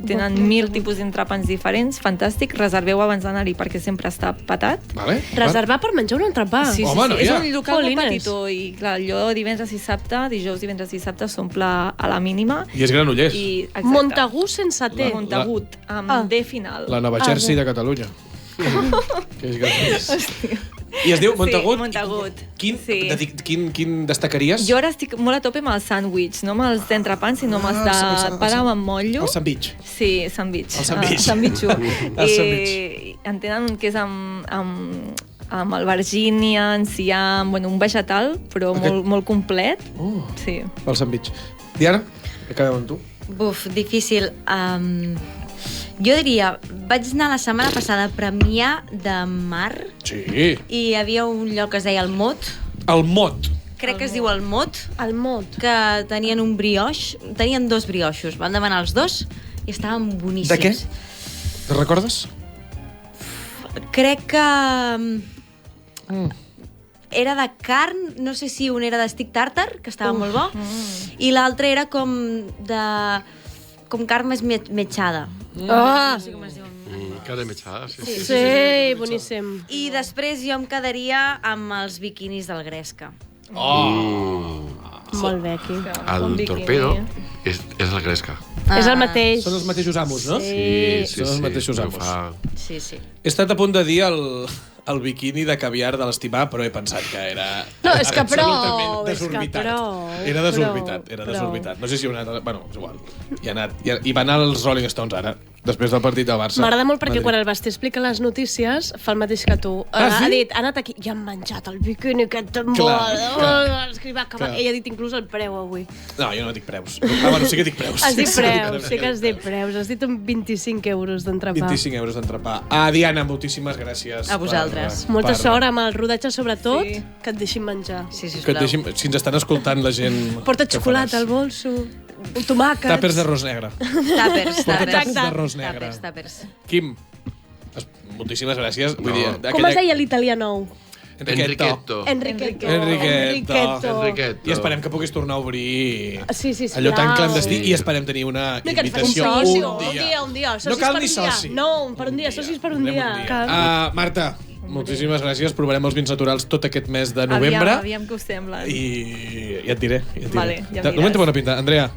tenen 1000 tipus d'entrepans diferents, fantàstic, reserveu abans d'anar-hi perquè sempre està patat. Vale. Reservar per menjar un entrepà. Sí, Home, no, és ja. un local molt Jolines. petitó i clar, allò dijous, divendres i dissabte s'omple a la mínima. I és Granollers. Exacte. Montagut sense T. Montagut, amb D final. La Nova Jersey de Catalunya. Que és Granollers. I es diu Montagut? Sí, Montagut. Quin destacaries? Jo ara estic molt a tope amb el sàndwich, no amb els d'entrepans, sinó amb els de pa amb motllo. El sandwich. Sí, sandwich. El sandwich. Sandwich. El sandwich. En tenen un que és amb albergínia, enciam, un vegetal, però molt complet. Sí. El sandwich. Diana, acabem amb tu. Buf, difícil. Jo diria, vaig anar la setmana passada a Premià de Mar Sí. i hi havia un lloc que es deia El Mot. El Mot. Crec que es diu El Mot. El Mot. Que tenien un brioix, tenien 2 brioixos. Van demanar els 2 i estaven boníssims. De què? Te'n recordes? Crec que... Era de carn, no sé si un era d'estic tàrtar, que estava molt bo, i l'altre era com carn més metxada. Ah! No sé com es diu. Carne mechada, sí. Sí, boníssim. I després jo em quedaria amb els biquinis del Gresca. Molt bé, aquí. El Torpedo és el Gresca. És el mateix. Són els mateixos amos, no? Sí. Són els mateixos amos. Sí, sí. He estat a punt de dir el biquini de caviar de l'estimar, però he pensat que era... No, és que absolutament prou, és que desorbitat. prou, Era desorbitat, prou, era prou. desorbitat. No sé si hi ha anat... Bueno, és igual. Hi va anar els Rolling Stones ara, després del partit del Barça. M'agrada molt perquè Madrid. quan el Basté explica les notícies fa el mateix que tu. Ah, sí? Ha dit, ha anat aquí, ja han menjat el biquini aquest tan bo. Ell ha dit inclús el preu avui. No, jo no dic preus. Bueno, sí que dic preus. Has dit preus, sí que has dit preus. Has dit un 25 euros d'entrepà. 25 euros d'entrepà. Diana, moltíssimes gràcies. A vosaltres. Molta sort amb el rodatge, sobretot, Sí. que et deixin menjar. Sí, Que et sisplau. deixin, si ens estan escoltant la gent... Porta què xocolata faràs? al bolso, un tomàquet. Tàpers d'arròs negre. Tàpers, Porta tàpers. tàpers d'arròs negre. Tàpers. Quim, moltíssimes gràcies. Vull dir, Com es deia l'italià nou? Enriqueto. I esperem que puguis tornar a obrir Sí, sisplau. allò tan clandestí i esperem tenir una Que ens invitació facin soci, un dia. Socis No cal per ni un dia. soci. No, per un dia, socis per un dia. Marta, moltíssimes gràcies. Provarem els vins naturals tot aquest mes de novembre. Aviam què us sembla. I ja et diré. Vale, ja de moment diràs. té bona pinta. Andrea,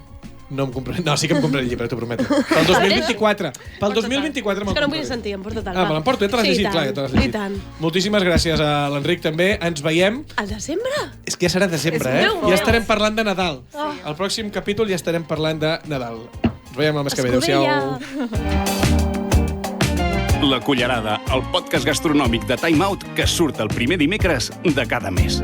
no em compraré... No, sí que em compraré el llibre, t'ho prometo. Pel 2024. Pel 2024 me'l És que no em vull compraré. sentir, em porto tant. Ah, me l'emporto, ja te l'has llegit, clar, ja te l'has llegit. I tant. Moltíssimes gràcies a l'Enric també. Ens veiem... Al desembre? És que ja serà desembre, És eh? meu. Ja estarem parlant de Nadal. Al pròxim capítol ja estarem parlant de Nadal. Ens veiem el mes que ve. Adéu-siau. La Cullerada, el podcast gastronòmic de Time Out que surt el primer dimecres de cada mes.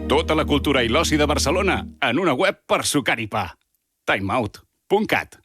Tota la cultura i l'oci de Barcelona en una web per sucar i pa. timeout.cat